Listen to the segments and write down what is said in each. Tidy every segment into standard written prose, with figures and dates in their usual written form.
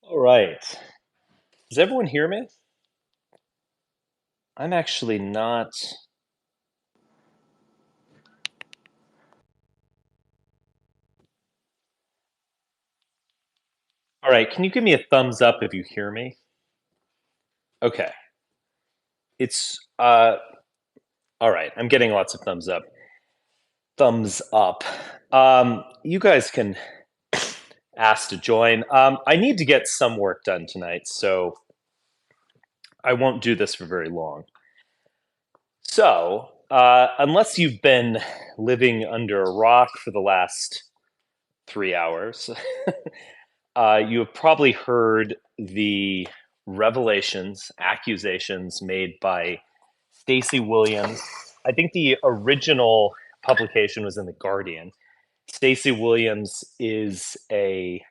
All right. Does everyone hear me? I'm actually not. All right. Can you give me a thumbs up if you hear me? Okay. It's all right. I'm getting lots of thumbs up. Thumbs up. You guys can ask to join. I need to get some work done tonight, so I won't do this for very long. So, unless you've been living under a rock for the last 3 hours, you have probably heard the revelations, accusations made by Stacy Williams. I think the original publication was in The Guardian. Stacy Williams is a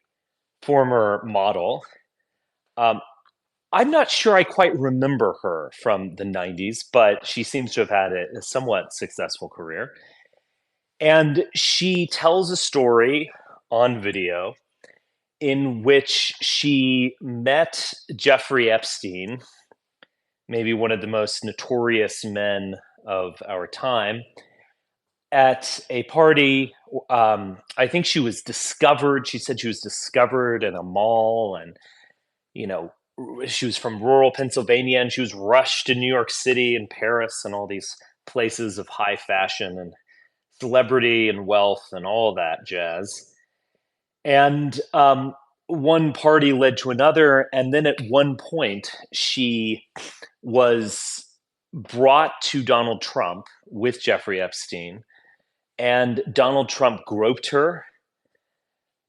former model. Um, I'm not sure I quite remember her from the 90s, but she seems to have had a somewhat successful career. And she tells a story on video in which she met Jeffrey Epstein, maybe one of the most notorious men of our time, at a party. I think she was discovered. She said she was discovered in a mall, and you know, she was from rural Pennsylvania, and she was rushed to New York City and Paris and all these places of high fashion and celebrity and wealth and all that jazz. And one party led to another. And then at one point, she was brought to Donald Trump with Jeffrey Epstein, and Donald Trump groped her.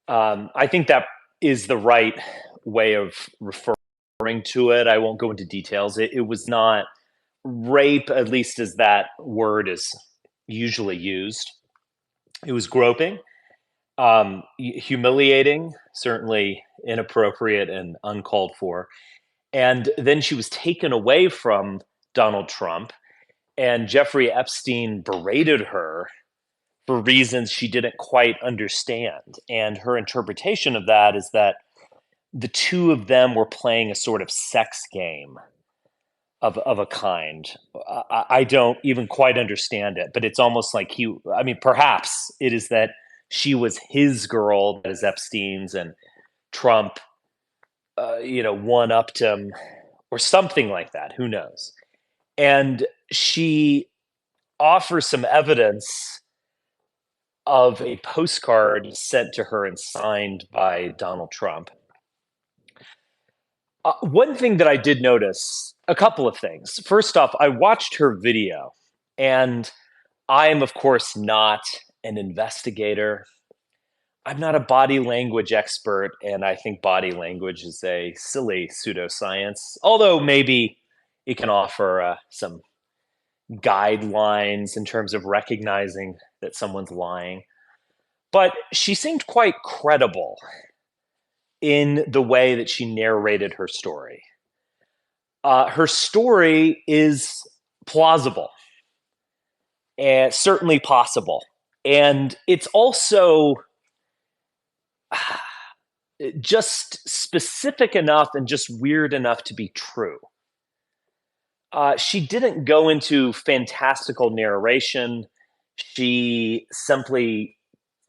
I think that is the right way of referring to it. I won't go into details. It was not rape, at least as that word is usually used. It was groping, humiliating, certainly inappropriate and uncalled for. And then she was taken away from Donald Trump, and Jeffrey Epstein berated her for reasons she didn't quite understand. And her interpretation of that is that the two of them were playing a sort of sex game of a kind. I don't even quite understand it, but it's almost like I mean, perhaps it is that she was his girl, that is Epstein's, and Trump, one upped him or something like that. Who knows? And she offers some evidence of a postcard sent to her and signed by Donald Trump. One thing that I did notice, a couple of things. First off, I watched her video, and I am, of course, not an investigator. I'm not a body language expert, and I think body language is a silly pseudoscience, although maybe it can offer some guidelines in terms of recognizing that someone's lying. But she seemed quite credible in the way that she narrated her story. Her story is plausible and certainly possible. And it's also just specific enough and just weird enough to be true. She didn't go into fantastical narration. She simply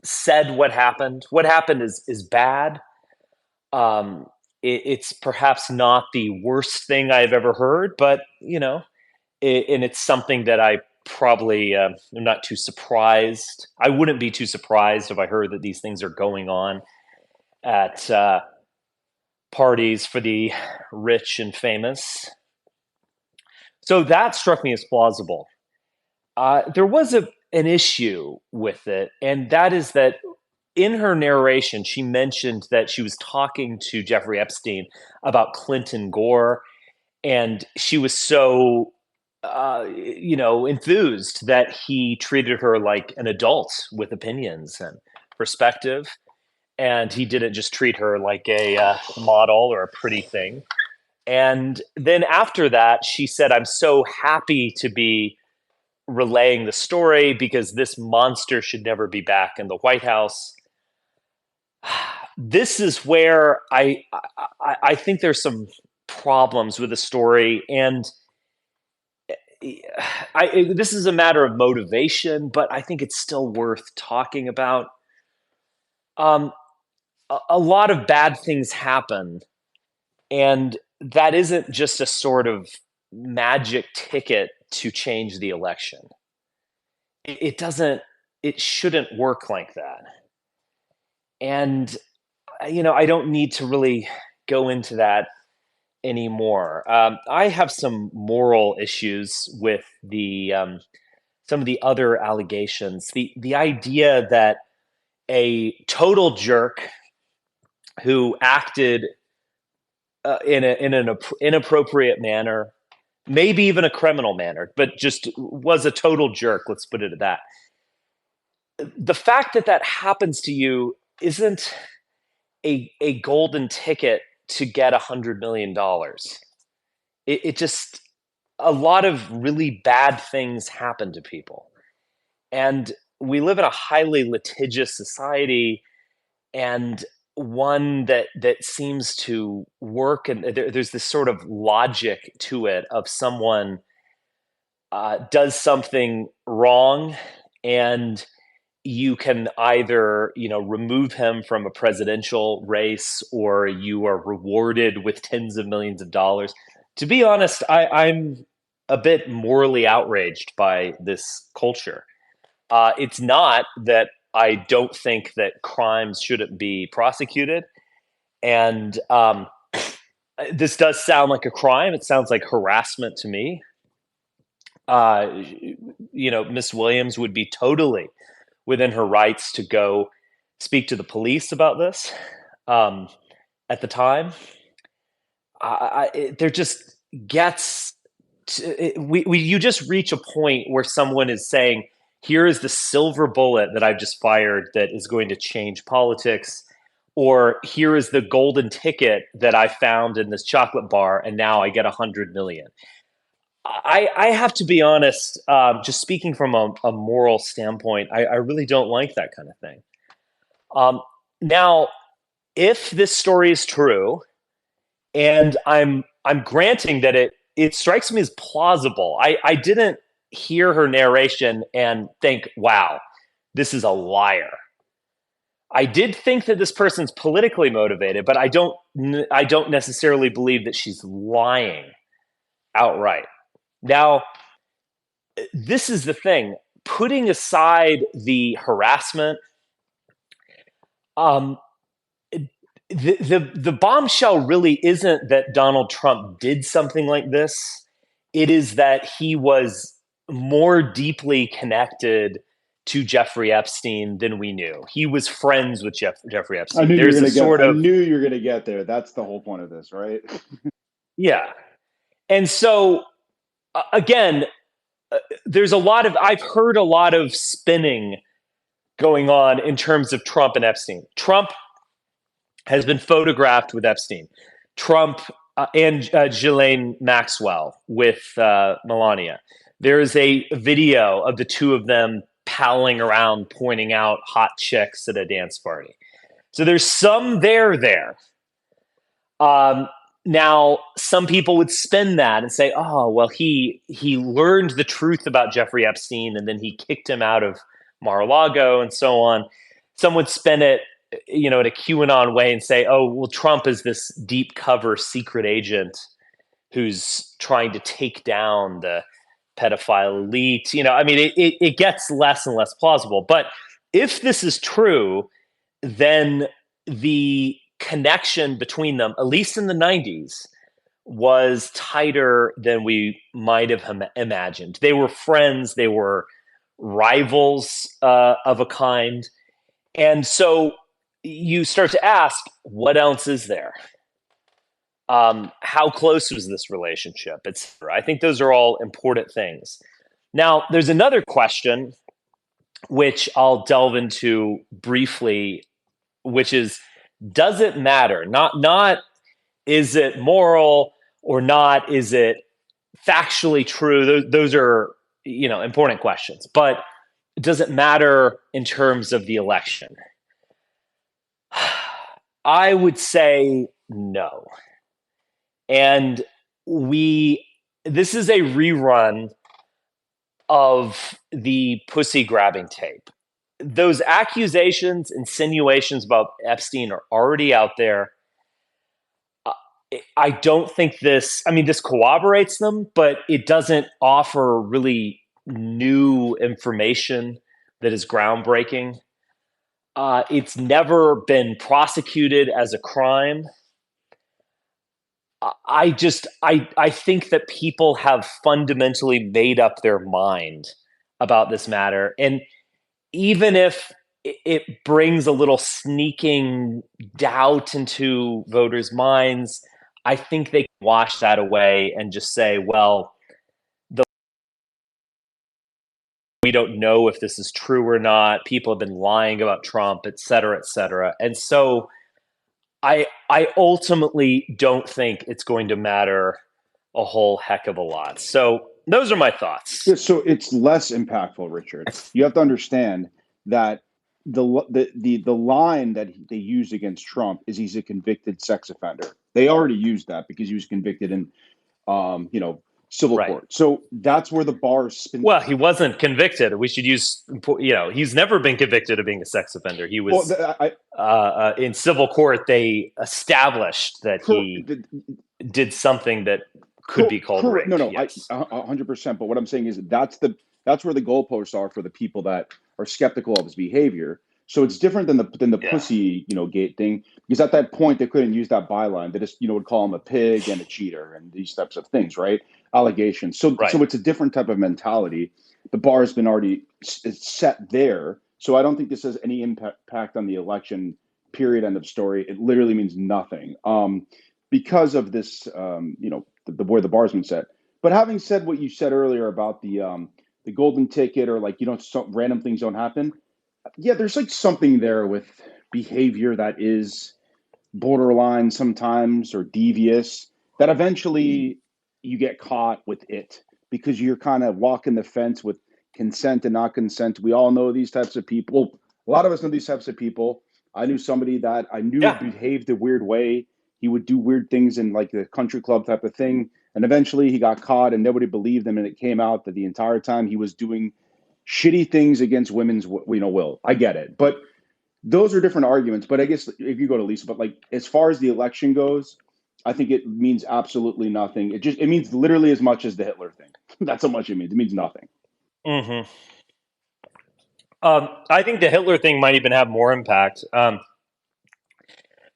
said what happened. What happened is bad. It's perhaps not the worst thing I've ever heard, but and it's something that I probably am not too surprised. I wouldn't be too surprised if I heard that these things are going on at parties for the rich and famous. So that struck me as plausible. There was an issue with it, and that is that in her narration, she mentioned that she was talking to Jeffrey Epstein about Clinton Gore, and she was so, enthused that he treated her like an adult with opinions and perspective, and he didn't just treat her like a model or a pretty thing. And then after that, she said, "I'm so happy to be relaying the story because this monster should never be back in the White House." this is where I think there's some problems with the story, and this is a matter of motivation, but I think it's still worth talking about. Um, a lot of bad things happen, and that isn't just a sort of magic ticket to change the election. It doesn't. It shouldn't work like that. And I don't need to really go into that anymore. I have some moral issues with the some of the other allegations. The idea that a total jerk who acted in an inappropriate manner, maybe even a criminal manner, but just was a total jerk. Let's put it at that. The fact that that happens to you isn't a golden ticket to get $100 million. It just, a lot of really bad things happen to people, and we live in a highly litigious society, and one that seems to work, and there's this sort of logic to it of someone does something wrong, and you can either remove him from a presidential race, or you are rewarded with tens of millions of dollars. To be honest, I'm a bit morally outraged by this culture. It's not that I don't think that crimes shouldn't be prosecuted, and this does sound like a crime. It sounds like harassment to me. Miss Williams would be totally within her rights to go speak to the police about this. At the time, there just gets you just reach a point where someone is saying, "Here is the silver bullet that I've just fired that is going to change politics," or "Here is the golden ticket that I found in this chocolate bar, and now I get 100 million." I have to be honest, just speaking from a moral standpoint, I really don't like that kind of thing. Um, Now, if this story is true, and I'm granting that it strikes me as plausible. I didn't hear her narration and think, "Wow, this is a liar." I did think that this person's politically motivated, but I don't necessarily believe that she's lying outright. Now, this is the thing. Putting aside the harassment, um, the bombshell really isn't that Donald Trump did something like this. It is that he was more deeply connected to Jeffrey Epstein than we knew. He was friends with Jeffrey I Epstein. knew you were There's a gonna get. sort I of, knew you were gonna get there. That's the whole point of this, right? yeah. And so, again, there's a lot of, I've heard a lot of spinning going on in terms of Trump and Epstein. Trump has been photographed with Epstein. Trump and Ghislaine Maxwell with Melania. There is a video of the two of them palling around, pointing out hot chicks at a dance party. So there's some there. Um, Now, some people would spin that and say, "Oh, well, he learned the truth about Jeffrey Epstein, and then he kicked him out of Mar-a-Lago, and so on." Some would spin it, in a QAnon way and say, "Oh, well, Trump is this deep cover secret agent who's trying to take down the pedophile elite." I mean, it gets less and less plausible. But if this is true, then the connection between them, at least in the 90s, was tighter than we might have imagined. They were friends, they were rivals of a kind. And so you start to ask, what else is there? How close was this relationship, etc.? I think those are all important things. Now, there's another question which I'll delve into briefly, which is, does it matter? Not is it moral or not? Is it factually true? Those are important questions. But does it matter in terms of the election? I would say no. And we this is a rerun of the pussy grabbing tape. Those accusations, insinuations about Epstein are already out there. Uh, I don't think this corroborates them, but it doesn't offer really new information that is groundbreaking. It's never been prosecuted as a crime. I think that people have fundamentally made up their mind about this matter, and even if it brings a little sneaking doubt into voters' minds, I think they can wash that away and just say, well, we don't know if this is true or not. People have been lying about Trump, et cetera, et cetera. And so I ultimately don't think it's going to matter a whole heck of a lot. So those are my thoughts. Yeah, so it's less impactful, Richard. You have to understand that the line that they used against Trump is he's a convicted sex offender. They already used that because he was convicted in civil Right. court. So that's where the bar spin. Well, he wasn't convicted. We should use, he's never been convicted of being a sex offender. He Well, was in civil court. They established that he did something that could be called rape. No, yes. 100%. But what I'm saying is that's where the goalposts are for the people that are skeptical of his behavior. So it's different than the pussy gate thing, because at that point they couldn't use that byline. They just would call him a pig and a cheater and these types of things, right? Allegations. So it's a different type of mentality. The bar has been already set there. So I don't think this has any impact on the election. Period. End of story. It literally means nothing. Because of this, where the bar's been set. But having said what you said earlier about the golden ticket, or some random things don't happen. Yeah, there's like something there with behavior that is borderline sometimes or devious that eventually you get caught with it because you're kind of walking the fence with consent and not consent. We all know these types of people. A lot of us know these types of people. I knew somebody that I knew behaved a weird way. He would do weird things in like the country club type of thing. And eventually he got caught and nobody believed him. And it came out that the entire time he was doing shitty things against women's, will. I get it. But those are different arguments. But I guess if you go to Lisa, but like as far as the election goes, I think it means absolutely nothing. It means literally as much as the Hitler thing. That's how much it means. It means nothing. Mm-hmm. I think the Hitler thing might even have more impact.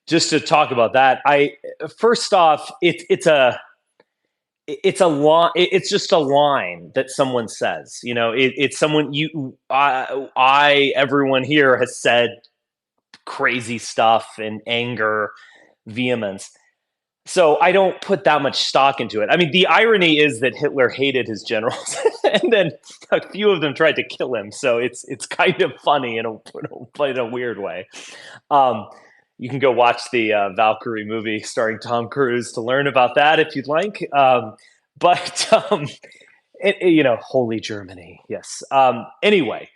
Just to talk about that, first off, it's just a line that someone says. It's someone everyone here has said crazy stuff in anger, vehemence. So I don't put that much stock into it. I mean, the irony is that Hitler hated his generals, and then a few of them tried to kill him. So it's kind of funny in a weird way. You can go watch the Valkyrie movie starring Tom Cruise to learn about that if you'd like. Holy Germany, yes. Anyway,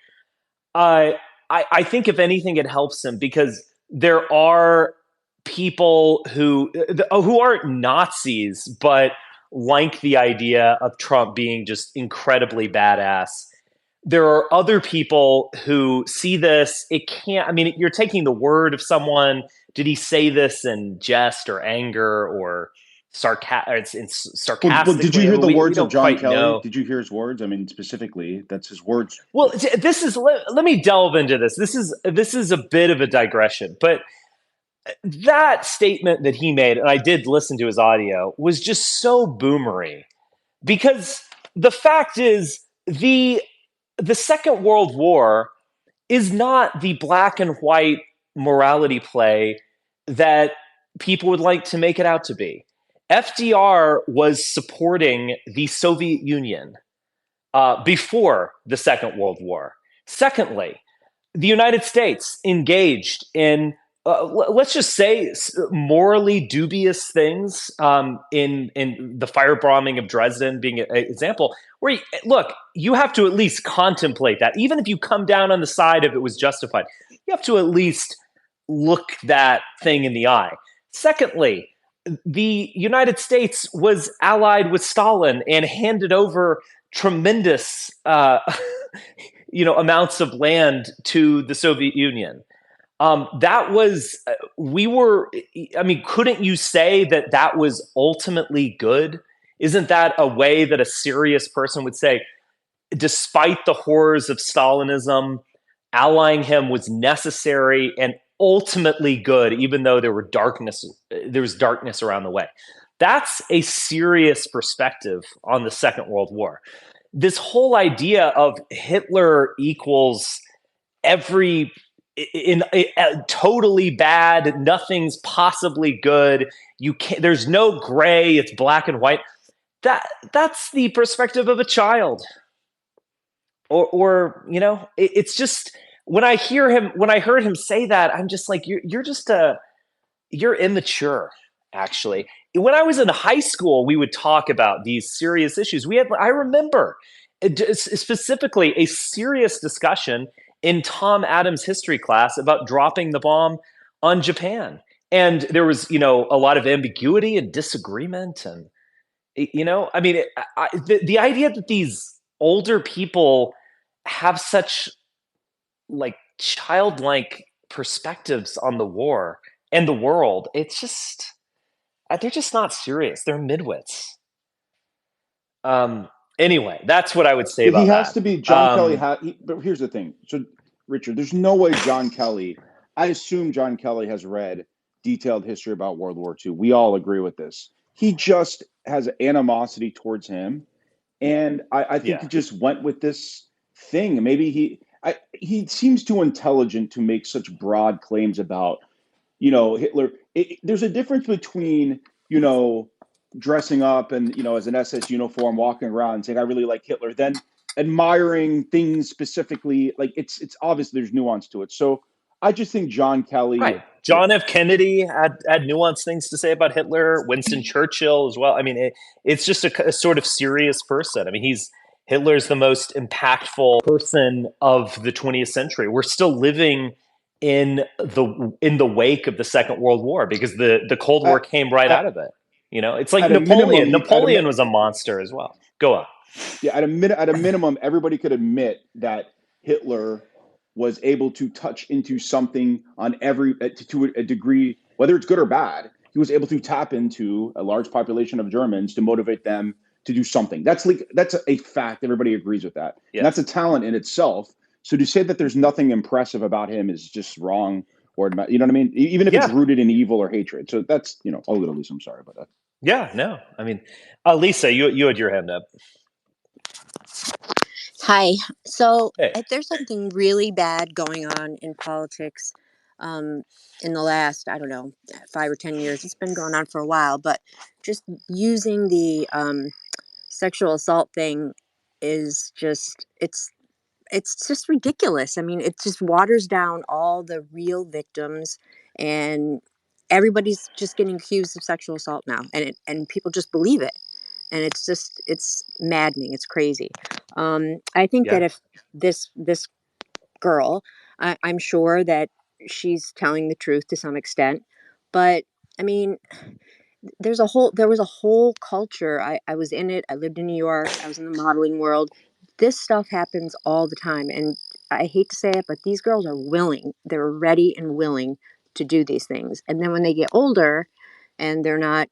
I think if anything, it helps him because there are people who aren't Nazis, but like the idea of Trump being just incredibly badass. There are other people who see this. It can't. I mean, you're taking the word of someone. Did he say this in jest or anger or sarcastically? Well, did you hear the words of John Kelly? Know. Did you hear his words? I mean, specifically, that's his words. Well, this is. Let me delve into this. This is a bit of a digression, but that statement that he made, and I did listen to his audio, was just so boomery because the fact is the Second World War is not the black and white morality play that people would like to make it out to be. FDR was supporting the Soviet Union before the Second World War. Secondly, the United States engaged in let's just say morally dubious things in the firebombing of Dresden being an example where you have to at least contemplate that. Even if you come down on the side of it was justified, you have to at least look that thing in the eye. Secondly, the United States was allied with Stalin and handed over tremendous, amounts of land to the Soviet Union. That was we were. I mean, couldn't you say that that was ultimately good? Isn't that a way that a serious person would say, despite the horrors of Stalinism, allying him was necessary and ultimately good, even though there was darkness around the way. That's a serious perspective on the Second World War. This whole idea of Hitler equals every totally bad, nothing's possibly good. You can't. There's no gray. It's black and white. That's the perspective of a child. It's just when I heard him say that, I'm just like, you're immature. Actually, when I was in high school, we would talk about these serious issues. I remember specifically a serious discussion in Tom Adams' history class about dropping the bomb on Japan. And there was, a lot of ambiguity and disagreement. And, I mean, the idea that these older people have such like childlike perspectives on the war and the world, it's just, they're just not serious. They're midwits. Anyway, that's what I would say about He has that. to be John Kelly. But here's the thing. So, Richard, there's no way John Kelly. I assume John Kelly has read detailed history about World War II. We all agree with this. He just has animosity towards him, and I think he just went with this thing. Maybe he seems too intelligent to make such broad claims about Hitler. There's a difference between dressing up and as an SS uniform, walking around and saying I really like Hitler, then admiring things specifically. Like it's obvious there's nuance to it. So I just think John Kelly, right? John F. Kennedy had nuanced things to say about Hitler. Winston Churchill as well. I mean, it's just a sort of serious person. I mean, Hitler's the most impactful person of the 20th century. We're still living in the wake of the Second World War because the Cold War came right out of it. It's like Napoleon. Napoleon was a monster as well. Go on. Yeah, at a minimum, everybody could admit that Hitler was able to touch into something on to a degree, whether it's good or bad. He was able to tap into a large population of Germans to motivate them to do something. That's a fact. Everybody agrees with that. Yes. And that's a talent in itself. So to say that there's nothing impressive about him is just wrong. Or you know what I mean? Even if it's rooted in evil or hatred. So that's I'll go to Lisa. I'm sorry about that. Yeah, no. I mean, Lisa, you had your hand up. Hi. So if there's something really bad going on in politics in the last, I don't know, 5 or 10 years, it's been going on for a while, but just using the sexual assault thing is just, it's just ridiculous. I mean, it just waters down all the real victims, and everybody's just getting accused of sexual assault now, and people just believe it. And it's maddening. It's crazy. I think that if this girl, I'm sure that she's telling the truth to some extent, but I mean, there was a whole culture. I was in it. I lived in New York. I was in the modeling world. This stuff happens all the time. And I hate to say it, but these girls are willing. They're ready and willing to do these things. And then when they get older and they're not,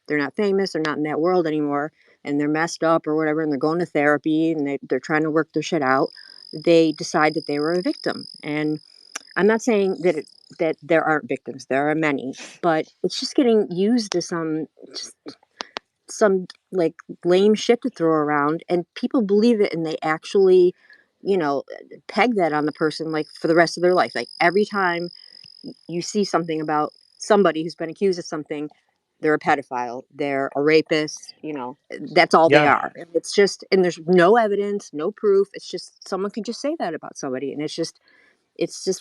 they're not famous, they're not in that world anymore, and they're messed up or whatever, and they're going to therapy and they're trying to work their shit out, they decide that they were a victim. And I'm not saying that there aren't victims. There are many, but it's just getting used as some like lame shit to throw around, and people believe it, and they actually, peg that on the person like for the rest of their life. Like every time you see something about somebody who's been accused of something, they're a pedophile, they're a rapist, that's all they are. And it's just, and there's no evidence, no proof. It's just someone can just say that about somebody, and it's just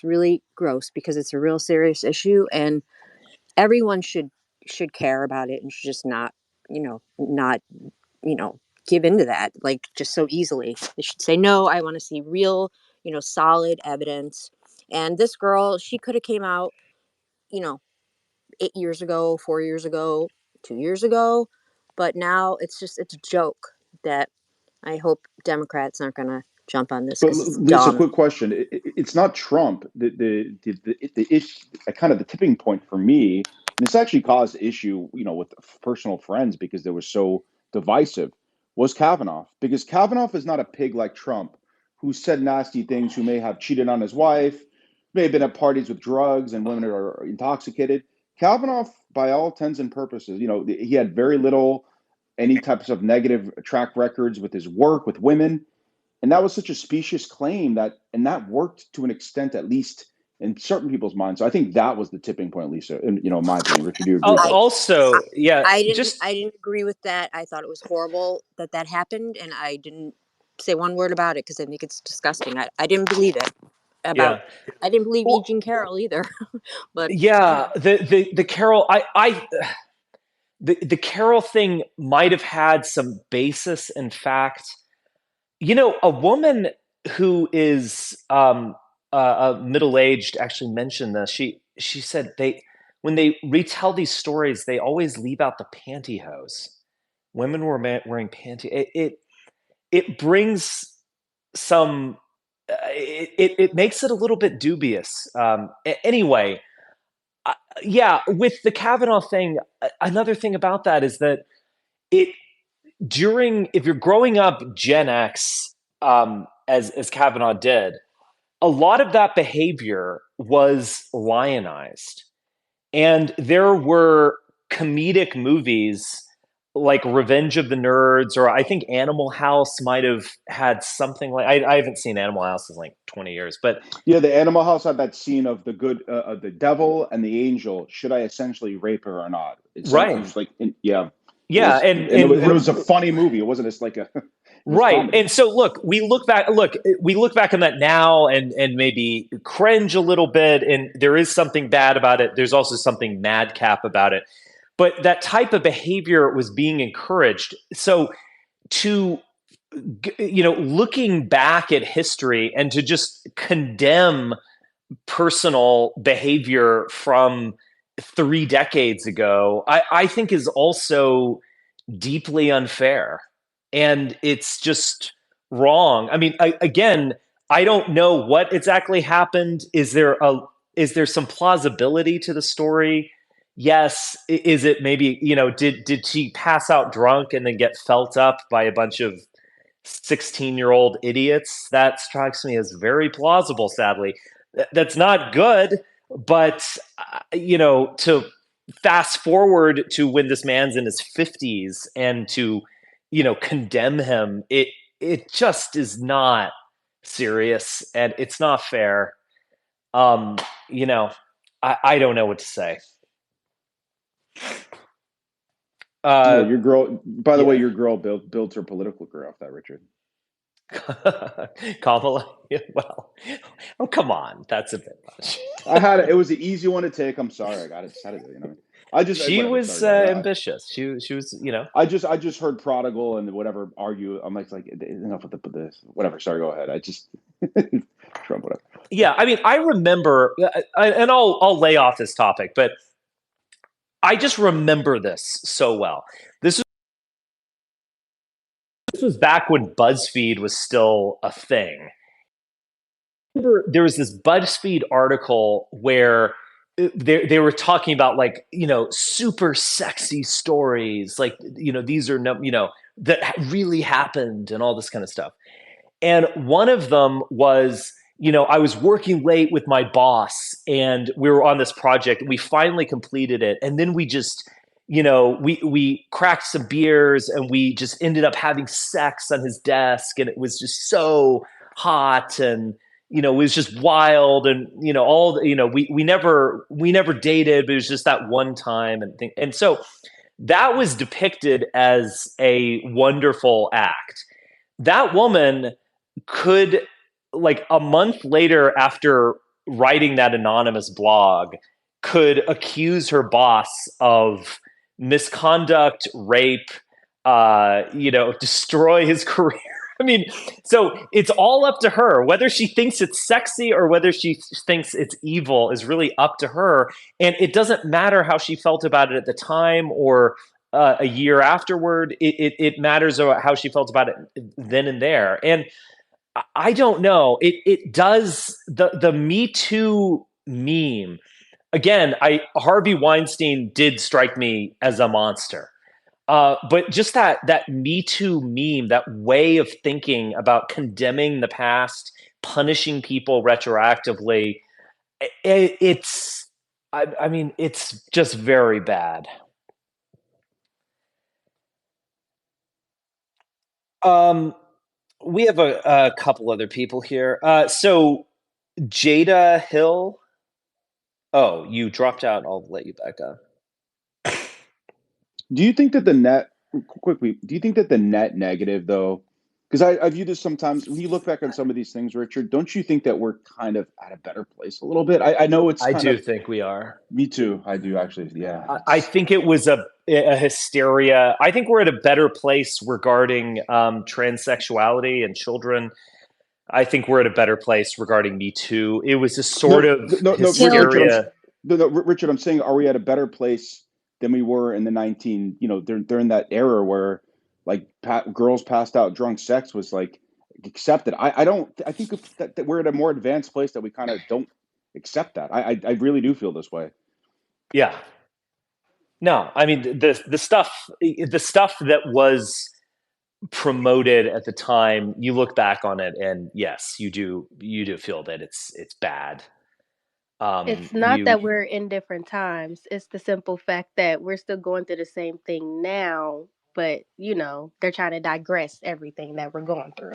really gross because it's a real serious issue, and everyone should care about it and should just not give into that like just so easily. They should say, no, I want to see real, solid evidence. And this girl, she could have came out you know, 8 years ago, 4 years ago, 2 years ago. But now it's a joke that I hope Democrats aren't going to jump on this But because it's Lisa, dumb. quick question. It's not Trump. The issue, kind of the tipping point for me, and this actually caused issue, with personal friends because they were so divisive, was Kavanaugh. Because Kavanaugh is not a pig like Trump, who said nasty things, who may have cheated on his wife, may have been at parties with drugs and women are intoxicated. Kavanaugh, by all intents and purposes, he had very little, any types of negative track records with his work with women. And that was such a specious claim and that worked to an extent, at least in certain people's minds. So I think that was the tipping point, Lisa, in my opinion. Richard, do you agree with that? Also, yeah, I didn't agree with that. I thought it was horrible that happened, and I didn't say one word about it because I think it's disgusting. I didn't believe it. Yeah. I didn't believe Well, Eugene Carroll either. But yeah, the Carol, the Carol thing might have had some basis in fact. A woman who is middle-aged actually mentioned this. She said when they retell these stories, they always leave out the pantyhose. Women were wearing panty. It brings some. It makes it a little bit dubious. Anyway, yeah, with the Kavanaugh thing, another thing about that is that it if you're growing up Gen X, as Kavanaugh did, a lot of that behavior was lionized, and there were comedic movies like Revenge of the Nerds, or I think Animal House might have had something like. I haven't seen Animal House in like 20 years, but Yeah, the Animal House had that scene of the devil and the angel. Should I essentially rape her or not? It right, was like, yeah, it yeah, was, and it was a funny movie. It wasn't just like it was right. comedy. And so we look back on that now and maybe cringe a little bit, and there is something bad about it. There's also something madcap about it. But that type of behavior was being encouraged. So to looking back at history and to just condemn personal behavior from 3 decades ago, I think is also deeply unfair, and it's just wrong. I mean, again, I don't know what exactly happened. Is there some plausibility to the story? Yes. Is it maybe, did she pass out drunk and then get felt up by a bunch of 16-year-old idiots? That strikes me as very plausible, sadly. That's not good, but to fast forward to when this man's in his 50s and to condemn him, it just is not serious, and it's not fair. um you know I don't know what to say. Yeah, uh your girl. By the way, yeah. your girl built her political career off that, Richard. Kamala, well, oh, come on, that's a bit much. It was an easy one to take. I'm sorry, I got it. Said it. I just She whatever. was Sorry, go ahead. ambitious. She was, I just heard prodigal and whatever argue. I'm like enough with this. Whatever. Sorry, go ahead. I just Trump, whatever. yeah. I mean, I remember, and I'll lay off this topic, but I just remember this so well. This was back when BuzzFeed was still a thing. Remember, there was this BuzzFeed article where they were talking about, like, super sexy stories, like, these are no, that really happened and all this kind of stuff. And one of them was, I was working late with my boss and we were on this project and we finally completed it. And then we just, we cracked some beers and we just ended up having sex on his desk. And it was just so hot, and, it was just wild. And, we never dated, but it was just that one time and thing. And so that was depicted as a wonderful act. That woman could, like, a month later, after writing that anonymous blog, could accuse her boss of misconduct, rape, destroy his career. I mean, so it's all up to her. Whether she thinks it's sexy or whether she thinks it's evil is really up to her. And it doesn't matter how she felt about it at the time or a year afterward. It matters how she felt about it then and there. And I don't know. It does the Me Too meme. Again, Harvey Weinstein did strike me as a monster. But just that Me Too meme, that way of thinking about condemning the past, punishing people retroactively, I mean, it's just very bad. We have a couple other people here. So Jada Hill. Oh, you dropped out. I'll let you back up. Do you think that the net negative though? Because I view this sometimes when you look back on some of these things, Richard, don't you think that we're kind of at a better place a little bit? I know it's I do think we are. Me too. I do actually. Yeah. I think it was a hysteria. I think we're at a better place regarding transsexuality and children. I think we're at a better place regarding Me Too. It was a sort of hysteria. Richard, I'm saying, are we at a better place than we were in the during that era where like girls passed out drunk sex was like accepted? I think that we're at a more advanced place that we kind of don't accept that. I really do feel this way. Yeah. No, I mean the stuff that was promoted at the time, you look back on it and yes, you do feel that it's bad. It's not that we're in different times. It's the simple fact that we're still going through the same thing now, but they're trying to digress everything that we're going through.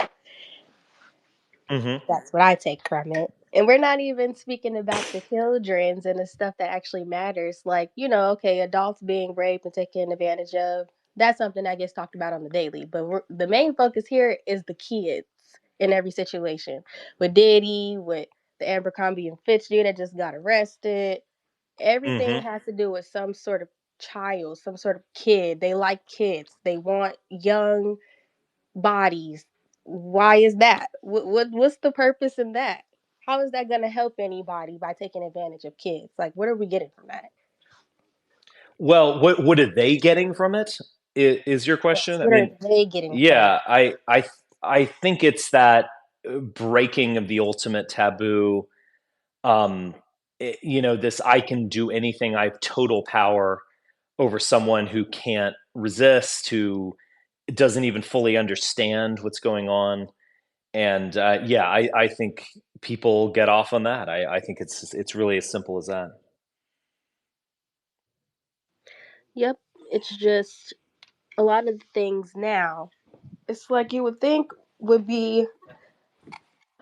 Mm-hmm. That's what I take from it. And we're not even speaking about the children's and the stuff that actually matters. Like, okay, adults being raped and taken advantage of. That's something that gets talked about on the daily. But the main focus here is the kids in every situation. With Diddy, with the Abercrombie and Fitch dude that just got arrested. Everything has to do with some sort of child, some sort of kid. They like kids. They want young bodies. Why is that? What's the purpose in that? How is that going to help anybody by taking advantage of kids? Like, what are we getting from that? Well, what are they getting from it? Is your question? Yes, what are they getting? Yeah, I think it's that breaking of the ultimate taboo. This I can do anything. I have total power over someone who can't resist, who doesn't even fully understand what's going on. And I think people get off on that. I think it's really as simple as that. Yep, it's just a lot of the things now. It's like you would think would be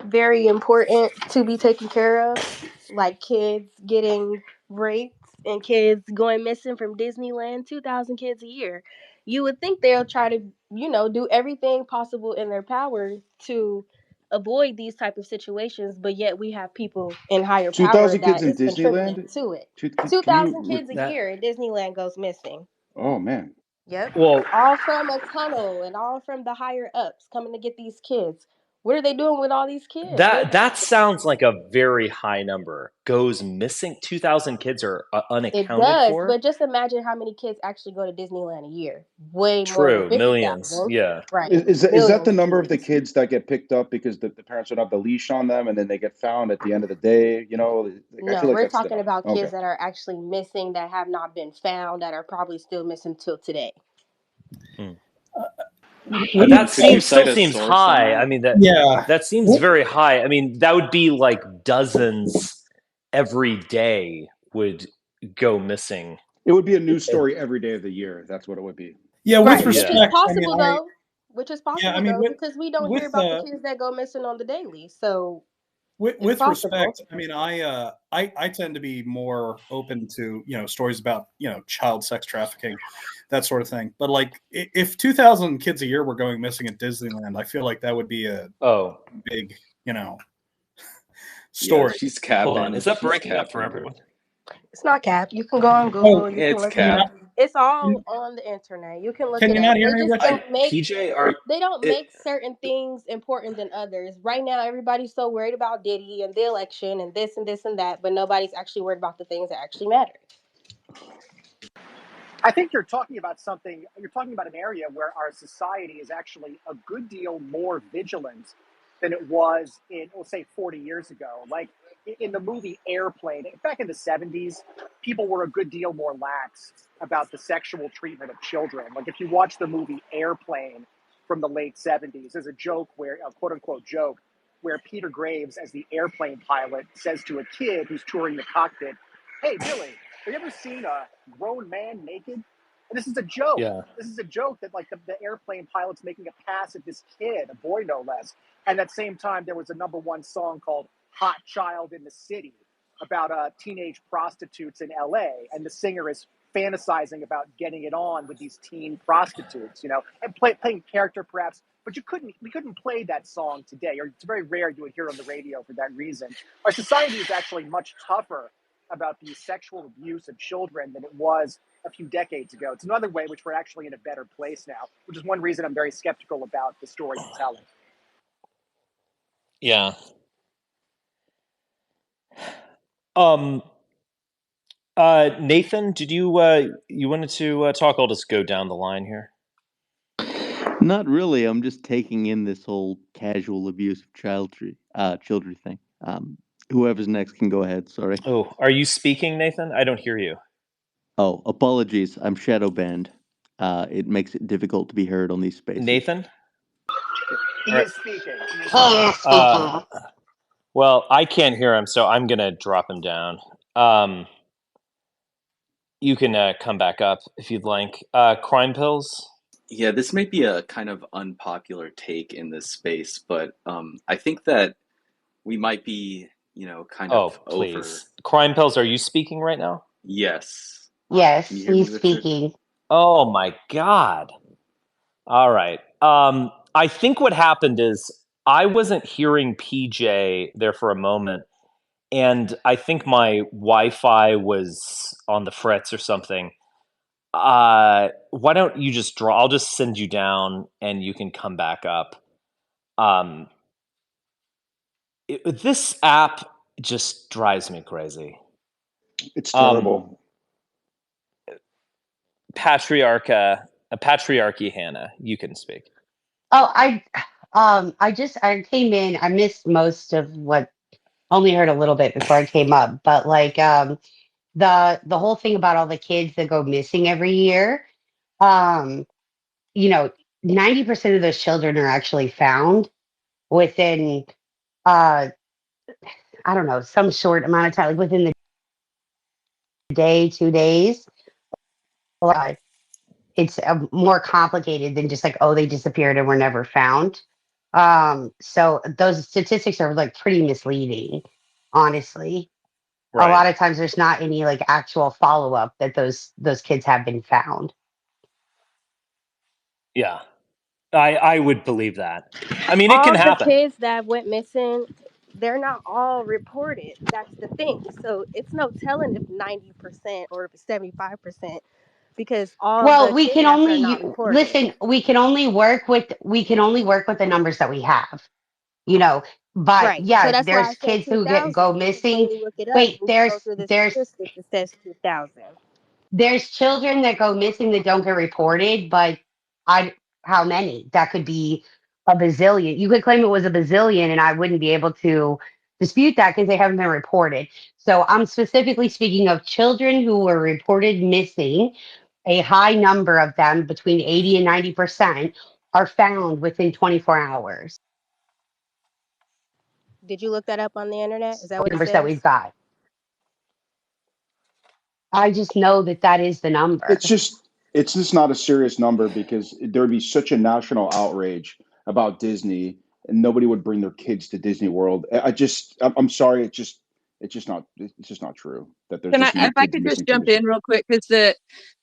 very important to be taken care of, like kids getting raped and kids going missing from Disneyland. 2,000 kids a year. You would think they'll try to, do everything possible in their power to avoid these type of situations, but yet we have people in higher power 2,000 kids that in is contributing Disneyland to it. 2,000 kids a year in Disneyland goes missing. Oh man. Yep. Well, all from a tunnel and all from the higher ups coming to get these kids. What are they doing with all these kids? That sounds like a very high number. Goes missing. 2,000 kids are unaccounted for. It does, but just imagine how many kids actually go to Disneyland a year. Way more than 50,000. Millions. Yeah. Right. Is that the number of the kids that get picked up because the parents would have the leash on them and then they get found at the end of the day? No, we're talking about kids that are actually missing, that have not been found, that are probably still missing till today. That still seems high. I mean, that seems very high. I mean, that would be like dozens every day would go missing. It would be a news story every day of the year. That's what it would be. Yeah, with respect, which is possible though. Which is possible though, because we don't hear about the kids that go missing on the daily. So. With respect, I mean, I tend to be more open to stories about child sex trafficking, that sort of thing. But like, if 2,000 kids a year were going missing at Disneyland, I feel like that would be a big story. Yeah, she's capping. Hold on, is that breaking up for everyone? It's not cap. You can go on Google. It's cap. It's all on the internet. You can look Can it you up. not hear They me, just Richard? don't make PJ, are they don't it, make certain things important than others. Right now, everybody's so worried about Diddy and the election and this and this and that, but nobody's actually worried about the things that actually matter. I think you're talking about an area where our society is actually a good deal more vigilant than it was in, we'll say, 40 years ago. Like in the movie Airplane, back in the 70s, people were a good deal more lax about the sexual treatment of children. Like if you watch the movie Airplane from the late 70s, there's a joke where, a quote unquote joke, where Peter Graves, as the airplane pilot, says to a kid who's touring the cockpit, "Hey, Billy, have you ever seen a grown man naked?" And this is a joke. yeah, This is a joke that like the airplane pilot's making a pass at this kid, a boy no less. And at the same time, there was a #1 song called "Hot Child in the City" about teenage prostitutes in LA. And the singer is fantasizing about getting it on with these teen prostitutes, and playing character perhaps. But we couldn't play that song today, or it's very rare you would hear it on the radio for that reason. Our society is actually much tougher about the sexual abuse of children than it was a few decades ago. It's another way which we're actually in a better place now, which is one reason I'm very skeptical about the story you're telling. yeah. Nathan, did you wanted to talk? I'll just go down the line here. Not really. I'm just taking in this whole casual abuse of children thing. Whoever's next can go ahead. Sorry. Oh, are you speaking, Nathan? I don't hear you. Oh, apologies. I'm shadow banned. It makes it difficult to be heard on these spaces. Nathan? He All right. is speaking. Well, I can't hear him, so I'm gonna drop him down. You can come back up if you'd like. Crime pills? Yeah, this may be a kind of unpopular take in this space, but I think that we might be, kind of please. over. Crime pills, are you speaking right now? Yes. Yes, Can you hear me, he's Richard? speaking. Oh my God. All right. I think what happened is I wasn't hearing PJ there for a moment, and I think my Wi-Fi was on the fritz or something. Why don't you just draw? I'll just send you down, and you can come back up. This app just drives me crazy. It's terrible. Patriarchy, Hannah, you can speak. Oh, I came in. I missed most of what. Only heard a little bit before I came up, but like the whole thing about all the kids that go missing every year. Um, 90% of those children are actually found within I don't know, some short amount of time, like within the day, 2 days. It's more complicated than just like, oh, they disappeared and were never found. So those statistics are like pretty misleading, honestly. Right. A lot of times there's not any like actual follow-up that those kids have been found. Yeah. I would believe that. I mean, it All can the happen. kids that went missing, they're not all reported. That's the thing. So it's no telling if 90% or if it's 75%, because all Well, the we can kidnaps are only not reported. listen. We can only work with the numbers that we have. But Right. So yeah, that's why I there's said kids who 2000. go Because when missing. you look it up Wait, and you go through the statistics, it says 2000. there's children that go missing that don't get reported, but how many? That could be a bazillion. You could claim it was a bazillion, and I wouldn't be able to dispute that because they haven't been reported. So I'm specifically speaking of children who were reported missing. A high number of them, between 80 and 90%, are found within 24 hours. Did you look that up on the internet? Is that what it Numbers says? that we've got. I just know that is the number. It's just not a serious number because there would be such a national outrage about Disney and nobody would bring their kids to Disney World. I'm sorry. It's just not true that there's this many If I kids could missing just jump in real quick, because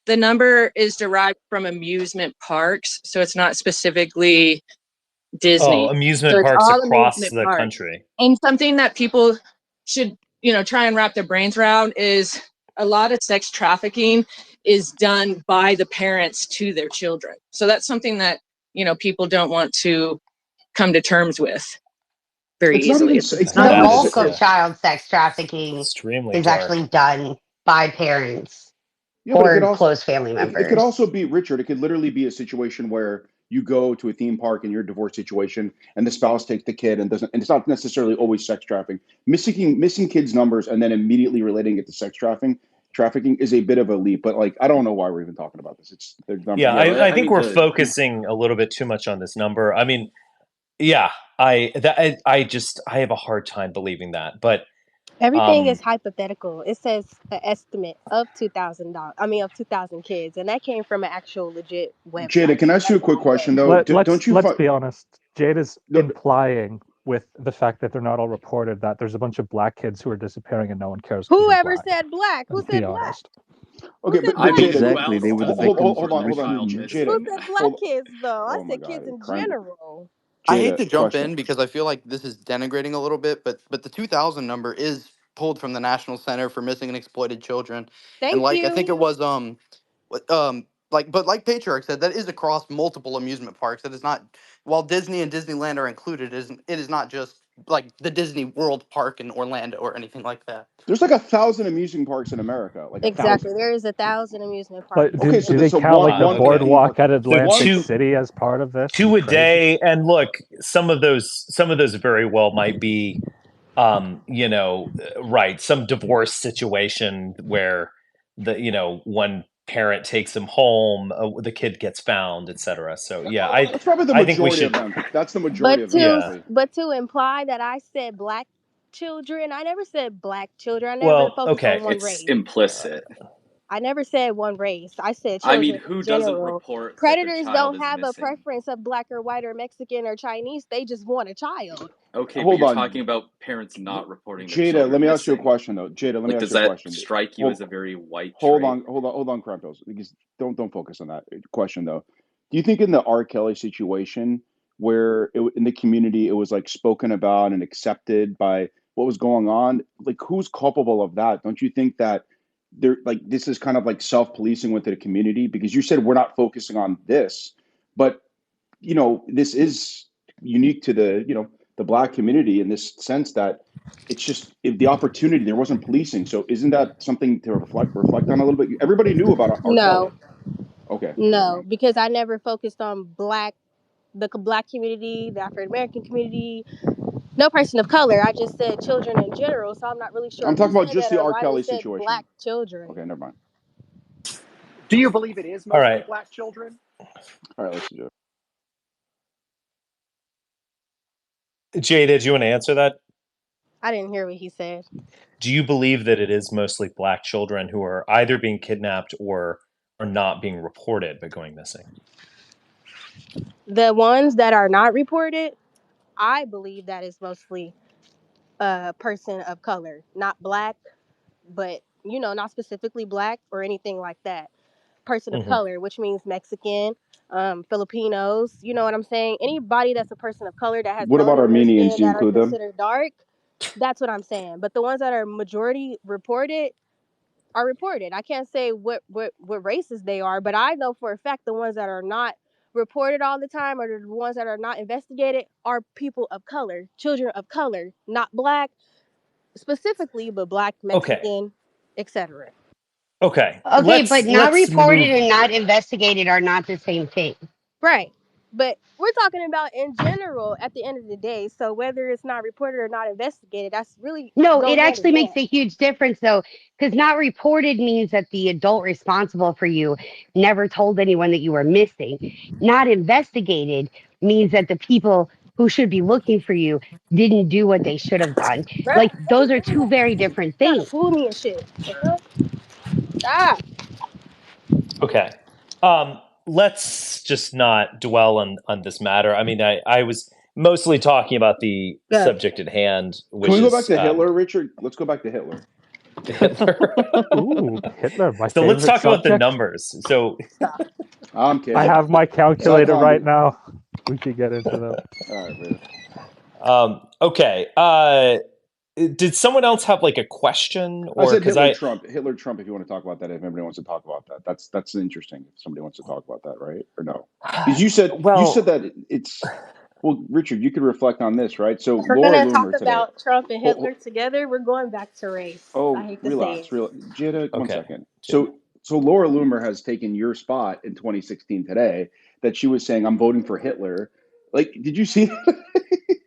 the number is derived from amusement parks, so it's not specifically Disney. Amusement parks across the country. And something that people should, try and wrap their brains around is a lot of sex trafficking is done by the parents to their children. So that's something that, people don't want to come to terms with very easily. The bulk of child sex trafficking is actually done by parents or close family members. It could also be, Richard, it could literally be a situation where you go to a theme park in your divorce situation and the spouse takes the kid and it's not necessarily always sex trafficking. Missing kids' numbers and then immediately relating it to sex trafficking is a bit of a leap, but I don't know why we're even talking about this. I think we're focusing a little bit too much on this number. I mean, I have a hard time believing that, but everything is hypothetical. It says an estimate of $2,000. of 2,000 kids, and that came from an actual legit website. Jada, can I ask you a quick question though? Let's be honest. Jada's implying with the fact that they're not all reported that there's a bunch of black kids who are disappearing and no one cares. Whoever said black? Who said black? Okay, but exactly, they were the victims. Hold on. Jada, who said black kids though? I said kids in general. I hate to jump in because I feel like this is denigrating a little bit, but the 2,000 number is pulled from the National Center for Missing and Exploited Children. Thank you. I think it was but like Patriarch said, that is across multiple amusement parks. That is not, while Disney and Disneyland are included, it is not just like the Disney World Park in Orlando or anything like that. There's 1,000 amusement parks in America. Exactly, there is 1,000 amusement parks. But do they count the boardwalk at Atlantic City as part of this? 2 a day, and look, some of those very well might be, right, some divorce situation where one parent takes him home, the kid gets found, etc. So that's probably the majority of them. That's the majority of them. But to imply that I said black children, I never said black children. I never focused on one race. It's implicit. I never said one race. I said children. Who doesn't report? Predators don't have a preference of black or white or Mexican or Chinese. They just want a child. Okay, but you're talking about parents not reporting. Jada, let me ask you a question though. Jada, let me ask you a question. Does that strike you as a very white? Hold on, Krampus. Don't focus on that question though. Do you think in the R. Kelly situation, where in the community it was spoken about and accepted by what was going on, who's culpable of that? Don't you think that this is kind of self-policing within the community? Because you said we're not focusing on this, but this is unique to the black community in this sense that it's just the opportunity, there wasn't policing. So isn't that something to reflect on a little bit? Everybody knew about R. No. Kelly. Okay. No, because I never focused on the black community, the African American community, no person of color. I just said children in general, so I'm not really sure. I'm talking about just the R. Kelly situation. Black children. Okay, never mind. Do you believe it is mostly black children? All right, let's do it. Jada, do you want to answer that? I didn't hear what he said. Do you believe that it is mostly black children who are either being kidnapped or are not being reported but going missing? The ones that are not reported, I believe that is mostly a person of color, not black, but not specifically black or anything like that. Person of color, which means Mexican, Filipinos. You know what I'm saying? Anybody that's a person of color that has. What about Armenians? Do you include them? Considered dark. That's what I'm saying. But the ones that are majority reported are reported. I can't say what races they are, but I know for a fact the ones that are not reported all the time, or the ones that are not investigated, are people of color, children of color, not black specifically, but black, Mexican, etc. Okay, but not reported and not investigated are not the same thing. Right. But we're talking about in general at the end of the day. So whether it's not reported or not investigated, that's really... No, it actually makes a huge difference, though, because not reported means that the adult responsible for you never told anyone that you were missing. Not investigated means that the people who should be looking for you didn't do what they should have done. Right. Those are two very different things. Fool me and shit. Stop. Okay. Let's just not dwell on this matter. I mean, I was mostly talking about the subject at hand. Which Can we go back to Hitler, Richard? Let's go back to Hitler. Ooh, Hitler. So let's talk about the numbers. So I'm kidding. I have my calculator right now. We could get into them. All right, man. Okay. did someone else have like a question? Or I said Hitler Trump. Hitler Trump. If you want to talk about that, if anybody wants to talk about that, that's interesting. If somebody wants to talk about that, right or no? Because you said that it's. Well, Richard, you could reflect on this, right? So We're Laura gonna talk Loomer today. about Trump and Hitler together. We're going back to race. I hate to say it. Jada, 1 second. So Laura Loomer has taken your spot in 2016 today. That she was saying, "I'm voting for Hitler." Like, did you see that?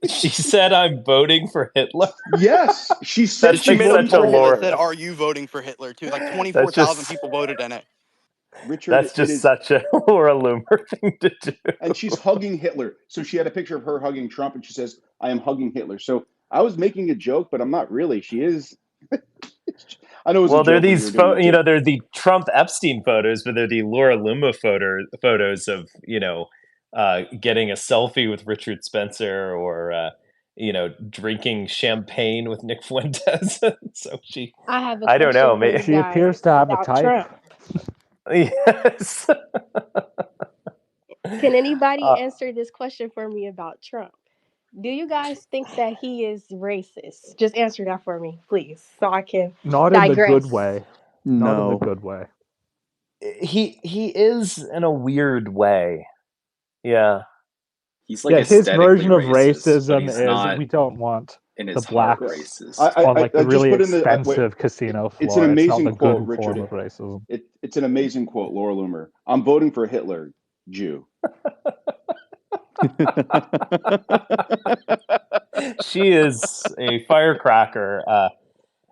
She said, "I'm voting for Hitler." Yes, she said she made voting a poll for Hitler. that said, "Are you voting for Hitler?" Too, like 24,000 people voted in it. Richard, that's just such a Laura Loomer thing to do. And she's hugging Hitler. So she had a picture of her hugging Trump, and she says, "I am hugging Hitler." So I was making a joke, but I'm not really. She is. I know. Well, there are these there are the Trump-Epstein photos, but they're the Laura Loomer photos of getting a selfie with Richard Spencer or drinking champagne with Nick Fuentes. So she, I have a I don't know. question for you She guys appears to have a about type. Trump. Yes. Can anybody answer this question for me about Trump? Do you guys think that he is racist? Just answer that for me, please, so I can Not digress. in the good way. No. Not in the good way. He is in a weird way. Yeah. He's like his version of racist, racism is we don't want in the his blacks racist. on like the really expensive casino floor. It's an amazing not the quote, good Richard. Form of racism. It's an amazing quote, Laura Loomer. "I'm voting for Hitler, Jew." She is a firecracker,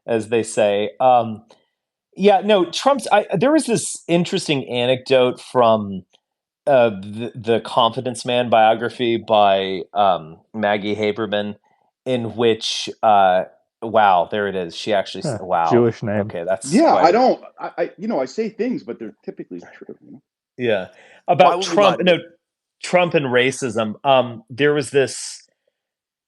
as they say. Trump's. There was this interesting anecdote from the Confidence Man biography by Maggie Haberman, in which wow, there it is. She actually wow, Jewish name. Okay, that's I say things, but they're typically true. Yeah, about Trump. No, Trump and racism. There was this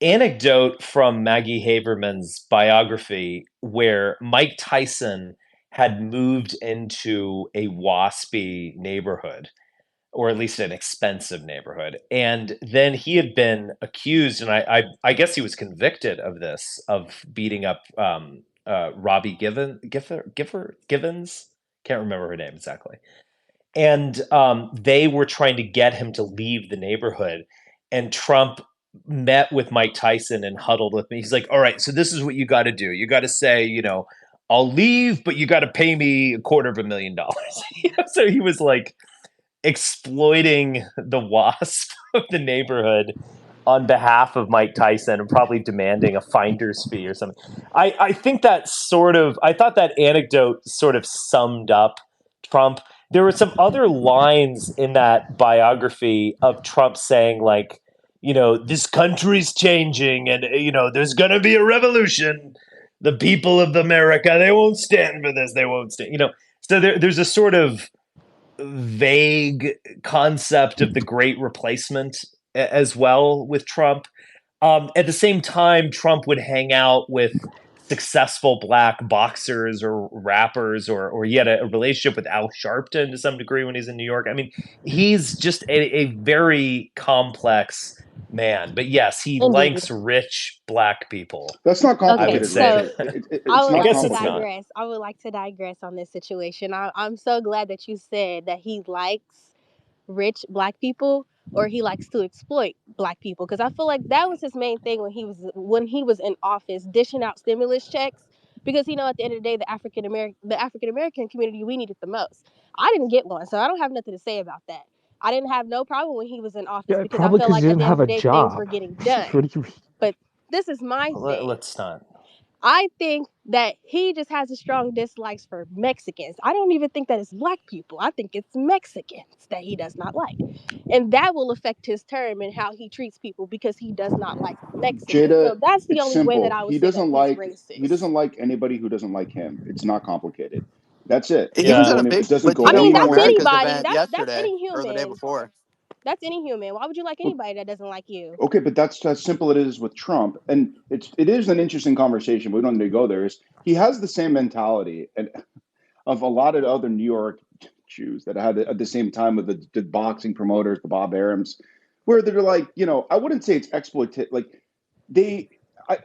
anecdote from Maggie Haberman's biography where Mike Tyson had moved into a waspy neighborhood, or at least an expensive neighborhood. And then he had been accused, and I guess he was convicted of this, of beating up Robbie Givens. Can't remember her name exactly. And they were trying to get him to leave the neighborhood. And Trump met with Mike Tyson and huddled with me. He's like, "All right, so this is what you got to do. You got to say, I'll leave, but you got to pay me $250,000. So he was like exploiting the wasp of the neighborhood on behalf of Mike Tyson and probably demanding a finder's fee or something. I think that I thought that anecdote sort of summed up Trump. There were some other lines in that biography of Trump saying, like, this country's changing and, there's going to be a revolution. The people of America, they won't stand for this. They won't stand, So there's a sort of vague concept of the great replacement as well with Trump. At the same time, Trump would hang out with successful black boxers or rappers, or he had a relationship with Al Sharpton to some degree when he's in New York. I mean, he's just a very complex man. But yes, he likes rich black people. That's not complicated. Okay, so I would like to digress on this situation. I'm so glad that you said that he likes rich black people, or he likes to exploit black people, because I feel like that was his main thing when he was in office, dishing out stimulus checks, because at the end of the day, the African American community, we need it the most. I didn't get one, so I don't have nothing to say about that. I didn't have no problem when he was in office, because I felt like at the end of the day things were getting done. But this is my thing. Let's not. I think that he just has a strong dislikes for Mexicans. I don't even think that it's black people. I think it's Mexicans that he does not like. And that will affect his term and how he treats people, because he does not like Mexicans. Jada, so that's the only way that I would say that he's racist. He doesn't like anybody who doesn't like him. It's not complicated. That's it. He was at a big Latina America's event event yesterday, any human. or the day before. That's any human. Why would you like anybody that doesn't like you? Okay, but that's as simple it is with Trump. And it is an interesting conversation. We don't need to go there. He has the same mentality of a lot of other New York Jews that had at the same time with the boxing promoters, the Bob Arams, where they're like, I wouldn't say it's exploitative. Like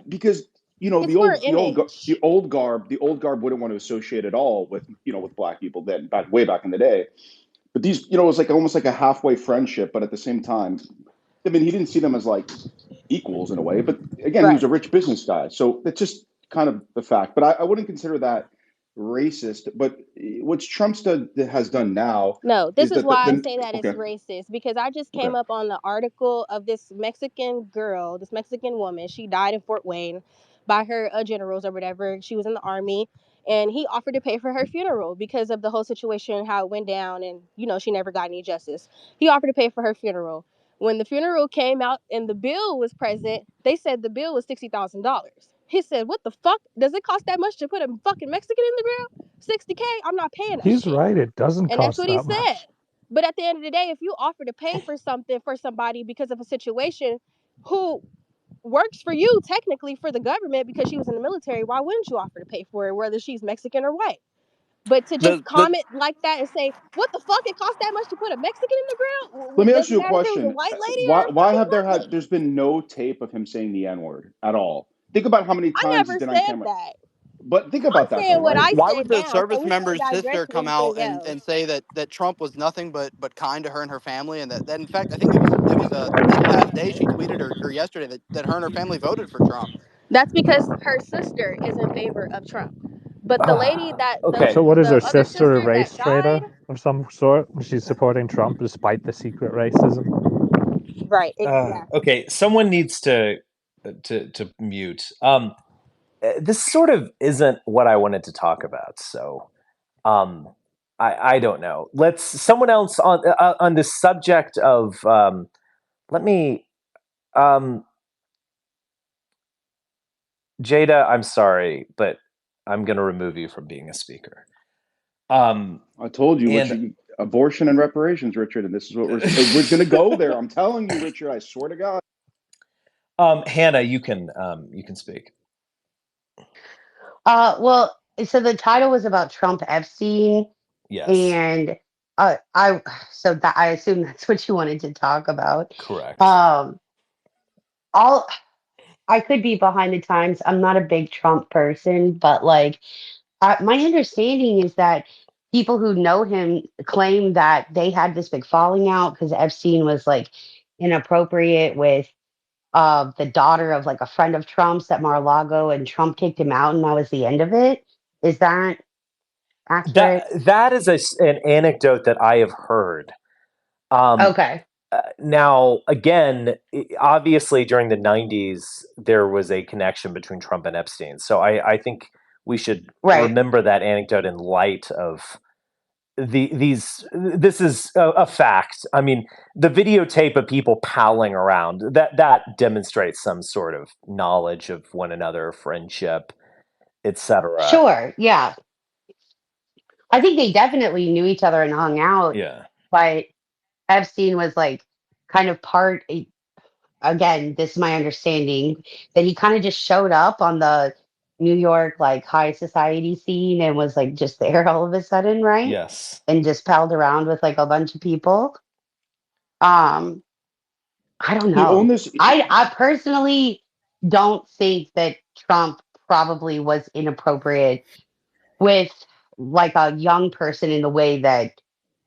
because you know, It's for image. the old garb wouldn't want to associate at all with, you know, with black people then way back in the day. But these, you know, it was like almost like a halfway friendship, but at the same time, I mean, he didn't see them as like equals in a way. But again, he was Right. a rich business guy, so it's just kind of the fact. But I wouldn't consider that racist. But what has done now No, this is that why I say that it's okay, racist, because I just came okay. up on the article of this Mexican girl, this Mexican woman. She died in Fort Wayne by her generals or whatever. She was in the army, and he offered to pay for her funeral because of the whole situation, how it went down, and you know she never got any justice. He offered to pay for her funeral. When the funeral came out and the bill was present, they said the bill was $60,000. He said, "What the fuck? Does it cost that much to put a fucking Mexican in the ground? $60K? I'm not paying that He's shit." right. It doesn't And that's cost what he that said. much. But at the end of the day, if you offer to pay for something for somebody because of a situation who works for you technically for the government because she was in the military, why wouldn't you offer to pay for it, whether she's Mexican or white? But to just comment like that and say, "What the fuck? It cost that much to put a Mexican in the ground? Let me ask Doesn't you a matter if it was a question. white lady or a Why fucking have black lady." there's been no tape of him saying the N-word at all? Think about how many I times he's never been on said camera. that. But think I'm about that though, saying what right? I Why would said the now, so service we don't member's digress sister to come out anything else. and say that Trump was nothing but kind to her and her family, and that in fact I think it was this past day she tweeted or yesterday that her and her family voted for Trump. That's because her sister is in favor of Trump. But the lady that Okay. So what is the her other sister, a sister race that died, traitor of some sort? She's supporting Trump despite the secret racism. right? Exactly. Okay, someone needs to mute. This sort of isn't what I wanted to talk about, so I don't know. Let's someone else on the subject of let me Jada, I'm sorry, but I'm going to remove you from being a speaker. I told you, abortion and reparations, Richard, and this is what we're going to go there. I'm telling you, Richard. I swear to God. Hannah, you can speak. Well, so the title was about Trump-Epstein, Yes. and I assume that's what you wanted to talk about. Correct. All I could be behind the times. I'm not a big Trump person, but like my understanding is that people who know him claim that they had this big falling out because Epstein was like inappropriate with the daughter of like a friend of Trump's at Mar-a-Lago, and Trump kicked him out, and that was the end of it. Is that accurate? That is an anecdote that I have heard. Okay. Now, again, obviously during the 90s, there was a connection between Trump and Epstein. So I think we should remember that anecdote in light of this is a fact. I mean, the videotape of people palling around, that demonstrates some sort of knowledge of one another, friendship, etc. Sure. Yeah. I think they definitely knew each other and hung out. Yeah. But Epstein was like kind of again, this is my understanding, that he kind of just showed up on the New York like high society scene and was like just there all of a sudden, right? Yes. And just palled around with like a bunch of people. I don't know. I personally don't think that Trump probably was inappropriate with like a young person in the way that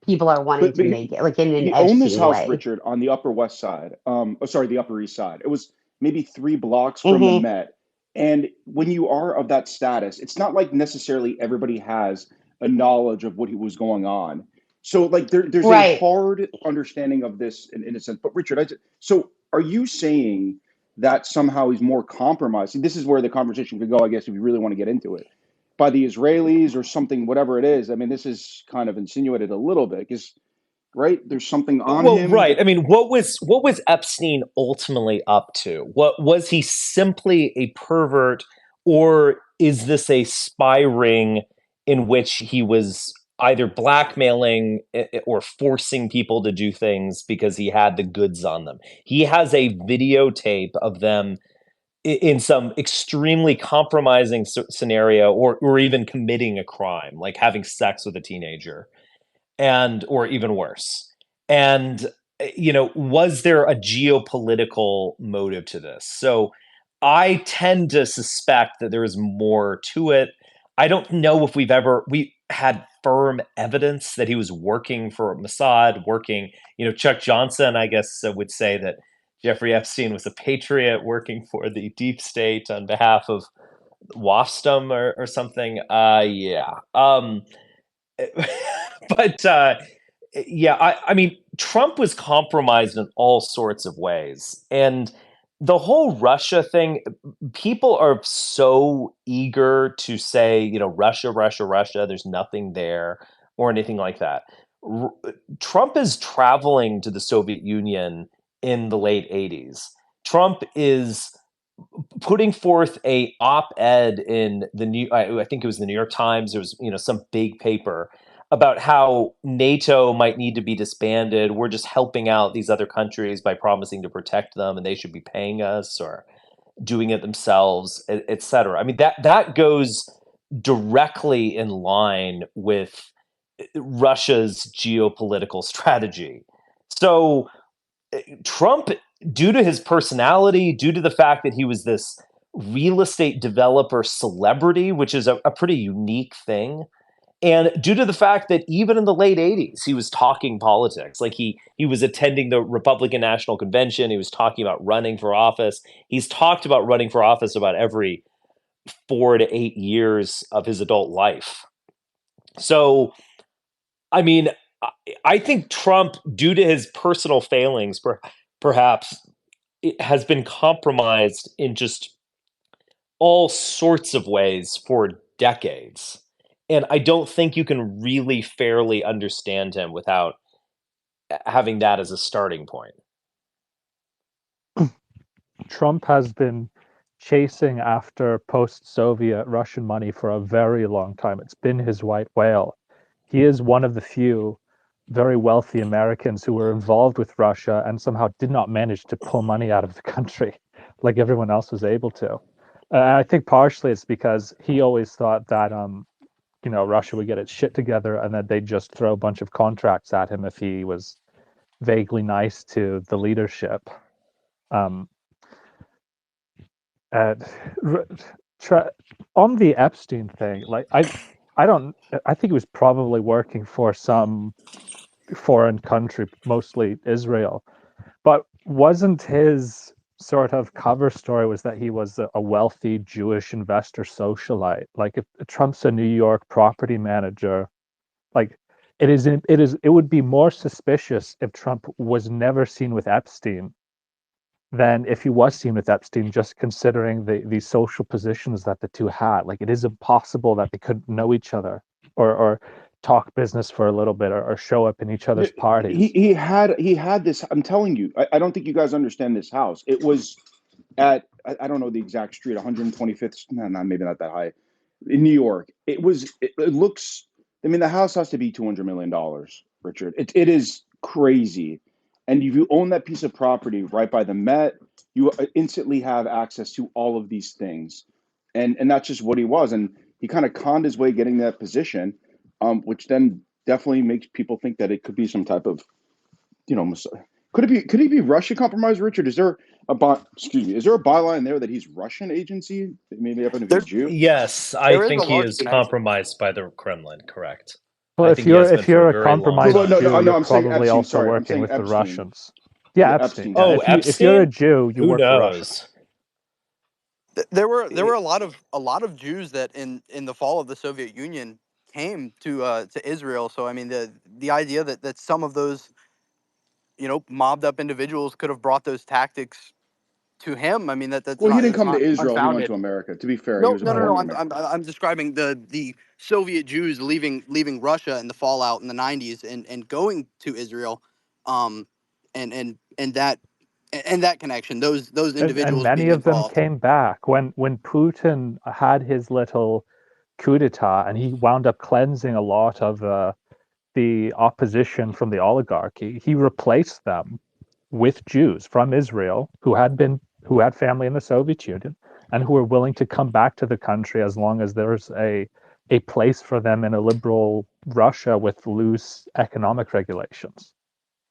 people are wanting to make it, like in an He owned this Epstein house, way. Richard, on the Upper West Side. The Upper East Side. It was maybe 3 blocks from the Mm-hmm. Met. And when you are of that status, it's not like necessarily everybody has a knowledge of what was going on. So, like, there's a hard understanding of this in a sense. But Richard, so are you saying that somehow he's more compromised? This is where the conversation could go, I guess, if you really want to get into it, by the Israelis or something, whatever it is. I mean, this is kind of insinuated a little bit because, right, there's something on him. Right. I mean, what was Epstein ultimately up to? What was he simply a pervert, or is this a spy ring in which he was either blackmailing or forcing people to do things because he had the goods on them? He has a videotape of them in some extremely compromising scenario, or even committing a crime, like having sex with a teenager, or even worse. And was there a geopolitical motive to this? So I tend to suspect that there is more to it. I don't know if we had firm evidence that he was working for Mossad, Chuck Johnson, I guess, would say that Jeffrey Epstein was a patriot working for the deep state on behalf of WAFSTM or something. Yeah. But yeah, I mean, Trump was compromised in all sorts of ways. And the whole Russia thing, people are so eager to say, Russia, Russia, Russia, there's nothing there or anything like that. Trump is traveling to the Soviet Union in the late 80s. Trump is putting forth a op-ed in I think it was the New York Times. There was some big paper about how NATO might need to be disbanded. We're just helping out these other countries by promising to protect them, and they should be paying us or doing it themselves, et cetera. I mean, that goes directly in line with Russia's geopolitical strategy. So Trump, due to his personality, due to the fact that he was this real estate developer celebrity, which is a pretty unique thing, and due to the fact that even in the late 80s, he was talking politics. Like he was attending the Republican National Convention. He was talking about running for office. He's talked about running for office about every 4 to 8 years of his adult life. So, I mean, I think Trump, due to his personal failings, perhaps, it has been compromised in just all sorts of ways for decades. And I don't think you can really fairly understand him without having that as a starting point. Trump has been chasing after post-Soviet Russian money for a very long time. It's been his white whale. He is one of the few very wealthy Americans who were involved with Russia and somehow did not manage to pull money out of the country like everyone else was able to. I think partially it's because he always thought that Russia would get its shit together and that they'd just throw a bunch of contracts at him if he was vaguely nice to the leadership. On the Epstein thing, like I think he was probably working for some foreign country, mostly Israel, but wasn't his sort of cover story was that he was a wealthy Jewish investor socialite? Like if Trump's a New York property manager, like it would be more suspicious if Trump was never seen with Epstein than if he was seen with Epstein, just considering the social positions that the two had. Like it is impossible that they couldn't know each other or talk business for a little bit or show up in each other's parties. He had this. I'm telling you, I don't think you guys understand this house. It was at I don't know the exact street, 125th. No, maybe not that high, in New York. It looks. I mean, the house has to be $200 million, Richard. It is crazy. And if you own that piece of property right by the Met, you instantly have access to all of these things. And that's just what he was. And he kind of conned his way getting that position, which then definitely makes people think that it could be some type of, could he be Russia compromised, Richard? Is there a byline there that he's Russian agency? Maybe happen to be a Jew? Yes, I think he is compromised by the Kremlin, correct. Well, if you're a compromised Jew, you're probably also working with the Russians. Yeah, Epstein. If you're a Jew, you work for Russia. There were a lot of Jews that in the fall of the Soviet Union came to Israel. So I mean the idea that some of those mobbed up individuals could have brought those tactics to him. I mean that's he didn't come to Israel. Unfounded. He went to America. To be fair, he was no. I'm describing the Soviet Jews leaving Russia in the fallout in the 90s and going to Israel, and that connection. Those individuals and many of them came back when Putin had his little coup d'état and he wound up cleansing a lot of the opposition from the oligarchy. He replaced them with Jews from Israel who had family in the Soviet Union and who were willing to come back to the country as long as there's a place for them in a liberal Russia with loose economic regulations.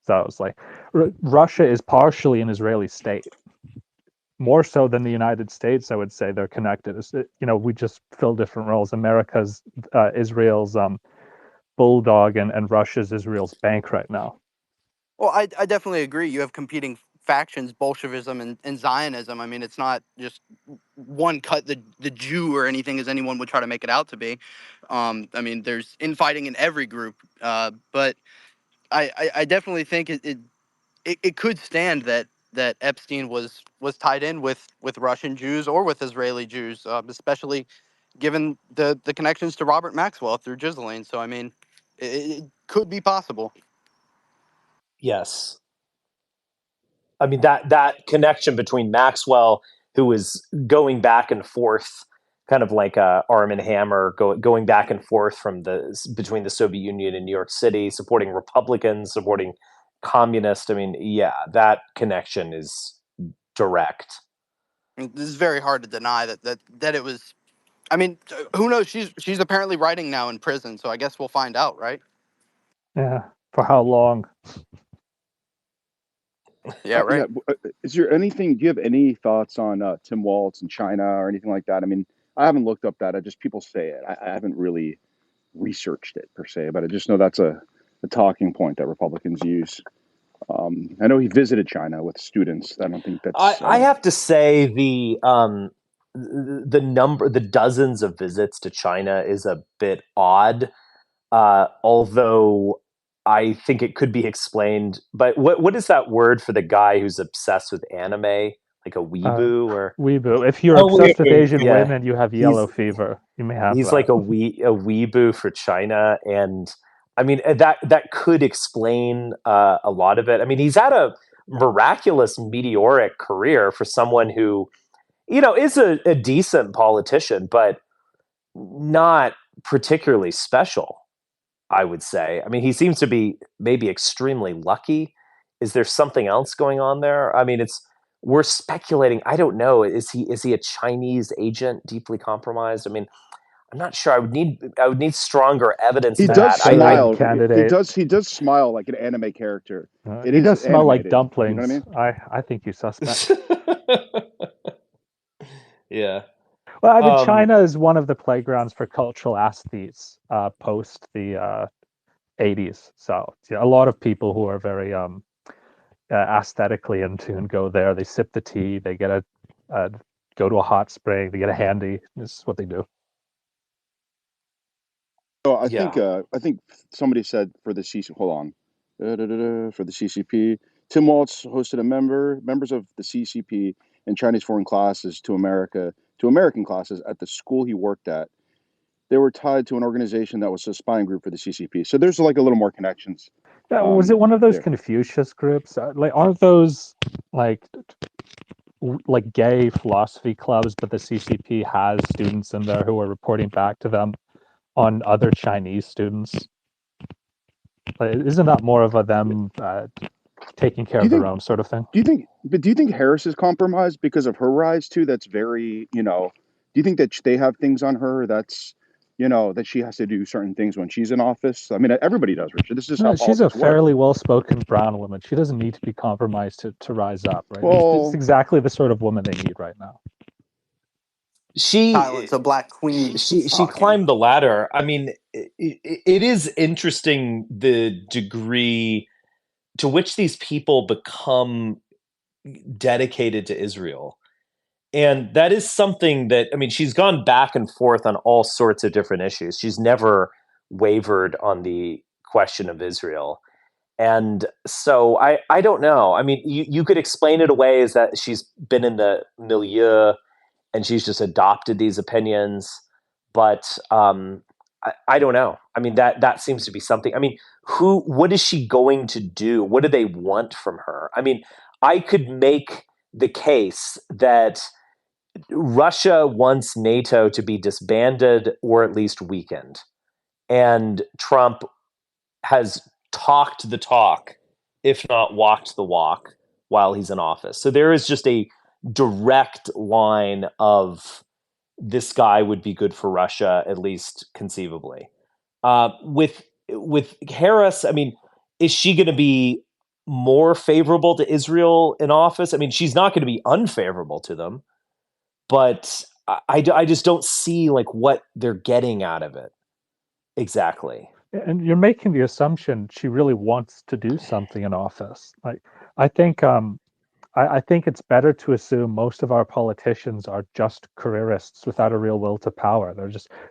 So it's like Russia is partially an Israeli state. more so than the United States, I would say they're connected. We just fill different roles. America's Israel's bulldog, and Russia's Israel's bank right now. Well, I definitely agree. You have competing factions, Bolshevism and Zionism. I mean, it's not just one cut the Jew or anything as anyone would try to make it out to be. I mean, there's infighting in every group. But I definitely think it could stand that Epstein was tied in with Russian Jews or with Israeli Jews, especially given the connections to Robert Maxwell through Ghislaine. So, I mean, it could be possible. Yes. I mean, that connection between Maxwell, who was going back and forth, kind of like Arm and Hammer, going back and forth between the Soviet Union and New York City, supporting Republicans, supporting communists. I mean, yeah, that connection is direct. This is very hard to deny that it was. I mean, who knows? She's apparently writing now in prison, so I guess we'll find out, right? Yeah. For how long? Yeah, right. Is there anything? Do you have any thoughts on Tim Walz and China or anything like that? I mean, I haven't looked up that. People say it. I haven't really researched it per se, but I just know that's a talking point that Republicans use. I know he visited China with students. I don't think that's. I have to say the dozens of visits to China is a bit odd. Although I think it could be explained. But what is that word for the guy who's obsessed with anime, like a weeboo or weeboo? If you're obsessed with Asian women, you have yellow fever. You may have. He's like a weeboo for China, and I mean that could explain a lot of it. I mean, he's had a miraculous meteoric career for someone who, is a decent politician, but not particularly special, I would say. I mean, he seems to be maybe extremely lucky. Is there something else going on there? I mean, we're speculating. I don't know. Is he a Chinese agent, deeply compromised? I mean, I'm not sure. I would need stronger evidence. He to does that. smile. He does smile like an anime character. He does smell like dumplings. You know what I mean? I think you suspect. Yeah. Well, I mean, China is one of the playgrounds for cultural aesthetes post the 80s. So a lot of people who are very aesthetically in tune go there. They sip the tea. They get go to a hot spring. They get a handy. This is what they do. So I think somebody said for the CCP. Hold on, for the CCP, Tim Walz hosted members of the CCP and Chinese foreign classes to American classes at the school he worked at. They were tied to an organization that was a spying group for the CCP. So there's like a little more connections. Yeah, was it one of those Confucius groups? Like, aren't those like gay philosophy clubs? But the CCP has students in there who are reporting back to them on other Chinese students. Like, isn't that more of them taking care of their own sort of thing? Do you think Harris is compromised because of her rise too? That's very, do you think that they have things on her that's, that she has to do certain things when she's in office? I mean, everybody does, Richard. This is how she's a fairly well-spoken brown woman. She doesn't need to be compromised to rise up, right? Well, it's exactly the sort of woman they need right now. Silence a black queen. She climbed the ladder. I mean, it is interesting the degree to which these people become dedicated to Israel. And that is something that, I mean, she's gone back and forth on all sorts of different issues. She's never wavered on the question of Israel. And so I don't know. I mean, you could explain it away as that she's been in the milieu and she's just adopted these opinions. But I don't know. I mean, that seems to be something. I mean, what is she going to do? What do they want from her? I mean, I could make the case that Russia wants NATO to be disbanded or at least weakened. And Trump has talked the talk, if not walked the walk, while he's in office. So there is just a direct line of this guy would be good for Russia, at least conceivably. With Harris, I mean, is she going to be more favorable to Israel in office. I mean, she's not going to be unfavorable to them, but I just don't see like what they're getting out of it exactly. And you're making the assumption she really wants to do something in office. Like, I think I think it's better to assume most of our politicians are just careerists without a real will to power.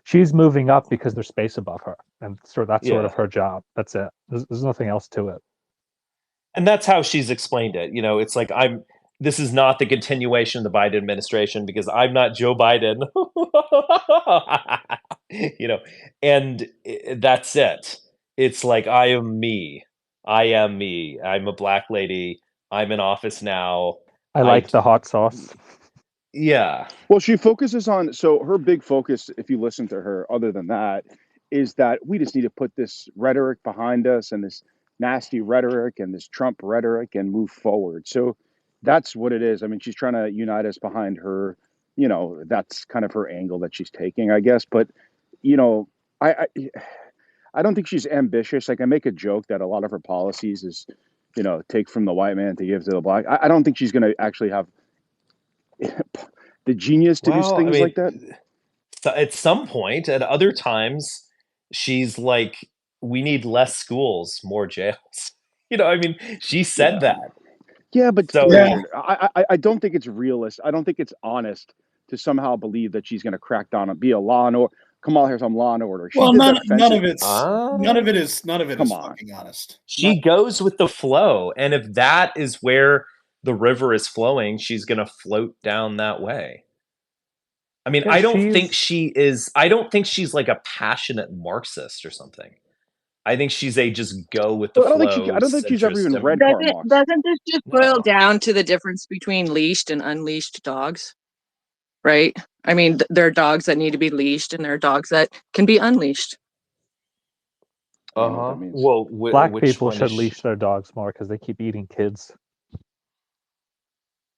She's moving up because there's space above her, and that's sort of her job. That's it. There's nothing else to it. And that's how she's explained it. It's like this is not the continuation of the Biden administration because I'm not Joe Biden. And that's it. It's like I am me. I am me. I'm a black lady. I'm in office now. I like the hot sauce. Yeah. Well, she focuses on, so her big focus, if you listen to her, other than that, is that we just need to put this rhetoric behind us and this nasty rhetoric and this Trump rhetoric and move forward. So that's what it is. I mean, she's trying to unite us behind her. That's kind of her angle that she's taking, I guess. But, I don't think she's ambitious. Like, I make a joke that a lot of her policies is, take from the white man to give to the black. I don't think she's going to actually have the genius to do things like that. At some point, at other times, she's like, we need less schools, more jails. She said that. Yeah, but so, I don't think it's realist. I don't think it's honest to somehow believe that she's going to crack down and be a law and order. Kamala Harris on Law and Order. None of it is fucking honest. She goes with the flow, and if that is where the river is flowing, she's going to float down that way. I mean, I don't think she's like a passionate Marxist or something. I think she's a just go with the flow. I don't think she's ever even read Karl Marx. Doesn't this just boil down to the difference between leashed and unleashed dogs? Right? I mean, there are dogs that need to be leashed, and there are dogs that can be unleashed. Well, black people should leash their dogs more because they keep eating kids.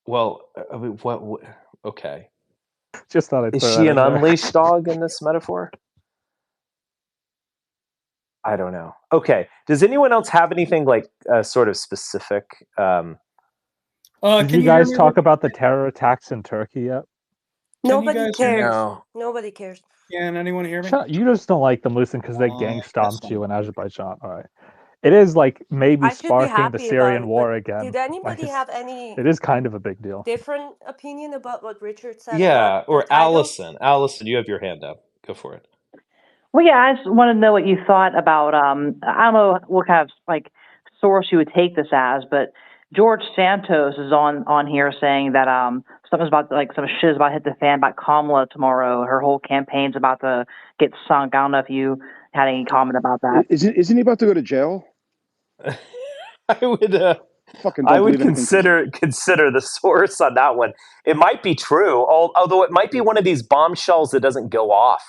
Well, I mean, what? Okay. Just thought I'd Is she an unleashed dog in this metaphor? I don't know. Okay. Does anyone else have anything like sort of specific? Did you guys talk about the terror attacks in Turkey yet? Nobody cares. No. Nobody cares. Can anyone hear me? You just don't like them, Lucen, because they gang stomped you in Azerbaijan. All right. It is like maybe sparking the Syrian war again. Did anybody have any? It is kind of a big deal. Different opinion about what Richard said? Yeah, or Allison. Allison, you have your hand up. Go for it. Well, yeah, I just wanted to know what you thought about. I don't know what kind of like source you would take this as, but George Santos is on here saying that something's about like some shit is about to hit the fan about Kamala tomorrow. Her whole campaign's about to get sunk. I don't know if you had any comment about that. Isn't he about to go to jail? I would consider the source on that one. It might be true, although it might be one of these bombshells that doesn't go off,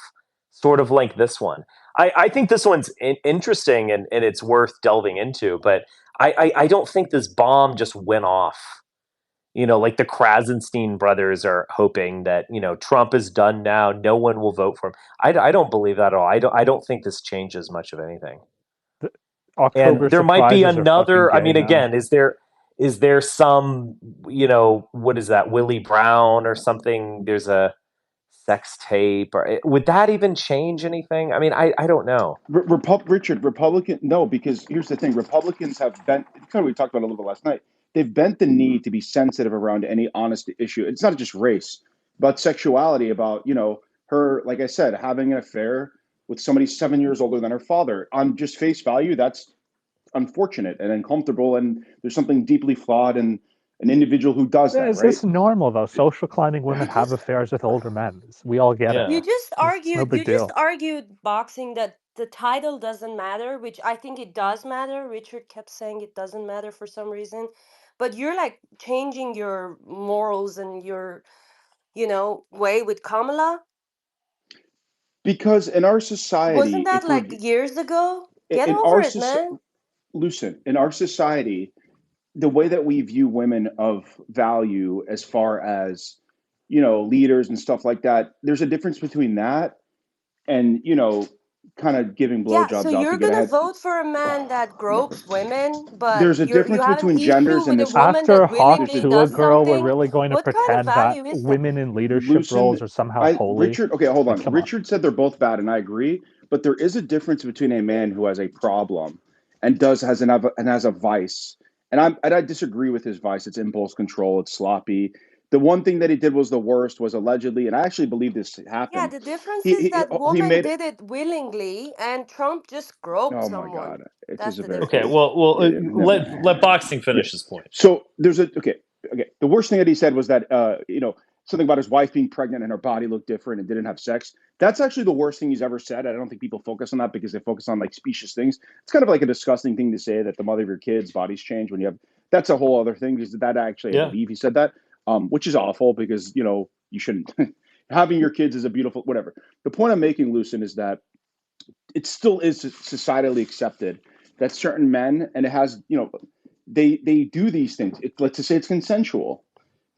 sort of like this one. I think this one's interesting and it's worth delving into, but I don't think this bomb just went off. Like the Krasenstein brothers are hoping that, Trump is done now. No one will vote for him. I don't believe that at all. I don't think this changes much of anything. And there might be another. I mean, again, is there some, what is that, Willie Brown or something? There's a sex tape, or would that even change anything? I mean, I don't know. Richard, Republican, no, because here's the thing: Republicans have bent. Kind of we talked about a little bit last night. They've bent the need to be sensitive around any honest issue. It's not just race, but sexuality. About her, like I said, having an affair with somebody 7 years older than her father. On just face value, that's unfortunate and uncomfortable, and there's something deeply flawed in an individual who does that. Is this normal though? Social climbing women have affairs with older men. We all get it. You just argued boxing that the title doesn't matter, which I think it does matter. Richard kept saying it doesn't matter for some reason, but you're like changing your morals and your way with Kamala. Because in our society, wasn't that like years ago? Get over it, man. Lucen, in our society, the way that we view women of value as far as, leaders and stuff like that, there's a difference between that and, kind of giving Yeah, blowjobs so out to you're get gonna ahead. vote for a man that Whatever. gropes women, but There's a you difference have an between issue genders, and with a this. woman After that Hawk There's a willingly to a does girl, we're something. really going to What kind of pretend that value is that? women in leadership Loosen. roles are somehow holy. Richard. Okay, hold Like, on. come on. Richard said they're both bad, and I agree. But there is a difference between a man who has a problem and has a vice. And I disagree with his vice. It's impulse control. It's sloppy. The one thing that he did was the worst, was allegedly, and I actually believe this Yeah, happened. the difference He is he, that he woman made. did it willingly, and Trump just groped Oh my someone. God, it That's is a the very Okay, difference. never let mind. Boxing Yeah. finish his point. So there's a okay. The worst thing that he said was that something about his wife being pregnant and her body looked different and didn't have sex. That's actually the worst thing he's ever said. I don't think people focus on that because they focus on like specious things. It's kind of like a disgusting thing to say that the mother of your kids' bodies change when you have. That's a whole other thing because that actually I believe he said that, which is awful because you shouldn't. Having your kids is a beautiful whatever. The point I'm making, Lucen, is that it still is societally accepted that certain men, and it has, they do these things. Let's just say it's consensual,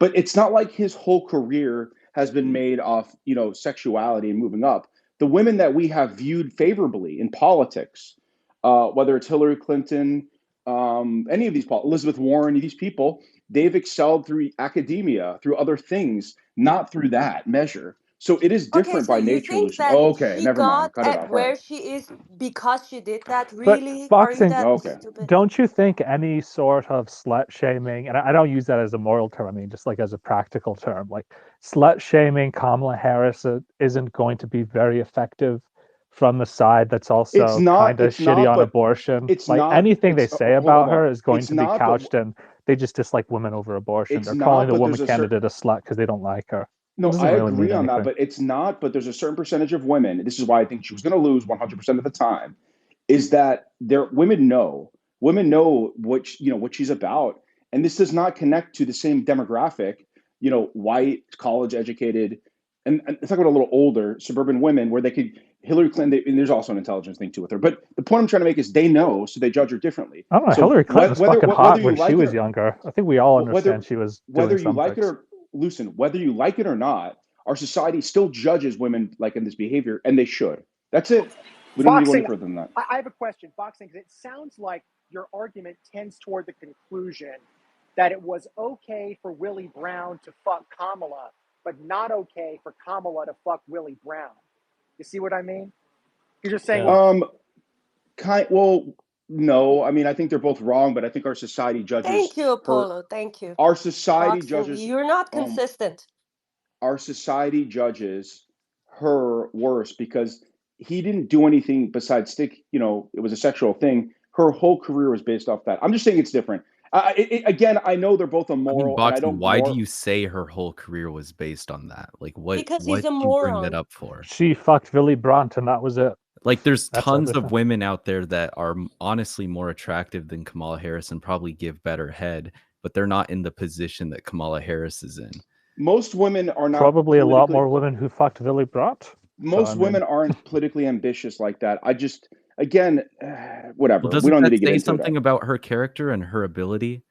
but it's not like his whole career has been made off, sexuality and moving up. The women that we have viewed favorably in politics, whether it's Hillary Clinton, any of these, Elizabeth Warren, these people, they've excelled through academia, through other things, not through that measure. So it is Okay, different so by you nature, think Lucian. that Oh, okay, she never mind. got Cut it at off. All right. where she is because she did that? But Really? Are you Boxing, that Okay. stupid? don't you think any sort of slut shaming, and I don't use that as a moral term, I mean just like as a practical term, like slut shaming Kamala Harris isn't going to be very effective from the side that's It's also not. kind of It's shitty not. on But abortion? it's Like not. anything they It's say hold about on. her is going It's to be not. But couched in they just dislike women over abortion. it's They're calling not. the But woman there's a certain. candidate a slut because they don't like her. It No, doesn't I really mean agree on that. anything. But it's not. But there's a certain percentage of women. This is why I think she was going to lose 100% of the time. Is that there? Women know. Women know what she's about, and this does not connect to the same demographic. White, college educated, and talk about a little older suburban women where they could Hillary Clinton. And there's also an intelligence thing too with her. But the point I'm trying to make is they know, so they judge her differently. I don't know. So Hillary Clinton was fucking whether hot you when she like it was or younger. I think we all whether understand she was whether doing you some like it things. or whether you like it or not, our society still judges women like in this behavior, and they should. That's it. We don't need to go any Boxing, further than that. I have a question. Boxing, because it sounds like your argument tends toward the conclusion that it was okay for Willie Brown to fuck Kamala, but not okay for Kamala to fuck Willie Brown. You see what I mean? You're just saying, well, Well, no. I mean, I think they're both wrong, but I think our society judges Thank you, her. Apollo. Thank you. Our society Boxing, judges. you're not Um, consistent. our society judges her worse because he didn't do anything besides stick. It was a sexual thing. Her whole career was based off that. I'm just saying it's different. Again, I know they're both immoral, and I Boxing, don't why do more. you say her whole career was based on that? Like, what Because he's a did you bring that moron. up for? She fucked Willy Brandt, and that was it. Like, there's That's tons everything. of women out there that are honestly more attractive than Kamala Harris and probably give better head, but they're not in the position that Kamala Harris is in. Most women are not probably a lot more women who fucked Willy Brandt. Most women aren't politically ambitious like that. I just, again, whatever. Well, we don't need to doesn't get that say into something it. about her character and her ability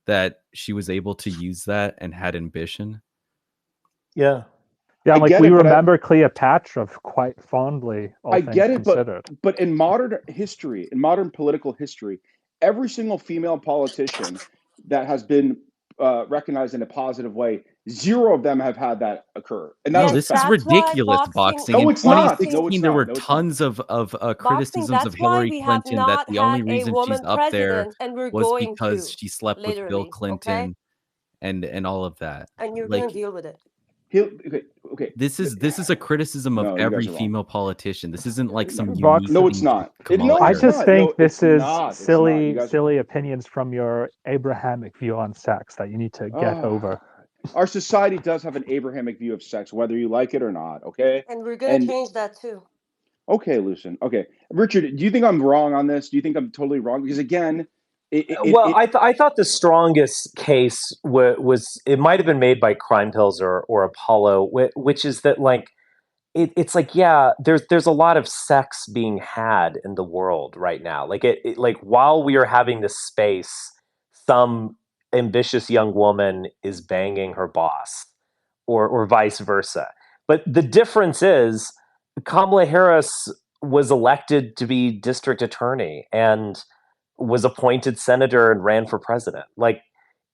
that she was able to use that and had ambition? Yeah. Yeah, like we remember Cleopatra quite fondly, all things considered. But in modern history, in modern political history, every single female politician that has been recognized in a positive way, zero of them have had that occur. And no, this is ridiculous, Boxing. No, In it's not. 2016, there were tons of criticisms of Hillary Clinton that the only reason she's up there was because she slept with Bill Clinton and all of that. And you're going to deal with it. Okay. This is a criticism of every female politician. This isn't like some unique No, it's not. I just think this is silly opinions from your Abrahamic view on sex that you need to get over. Our society does have an Abrahamic view of sex, whether you like it or not. Okay. And we're going to change that too. Okay, Lucen. Okay, Richard, do you think I'm wrong on this? Do you think I'm totally wrong? Because again, I thought the strongest case was it might have been made by Crime Pills or Apollo, which is that like it's like, yeah, there's a lot of sex being had in the world right now. Like like while we are having this space, some ambitious young woman is banging her boss, or vice versa. But the difference is Kamala Harris was elected to be district attorney and was appointed senator and ran for president. Like,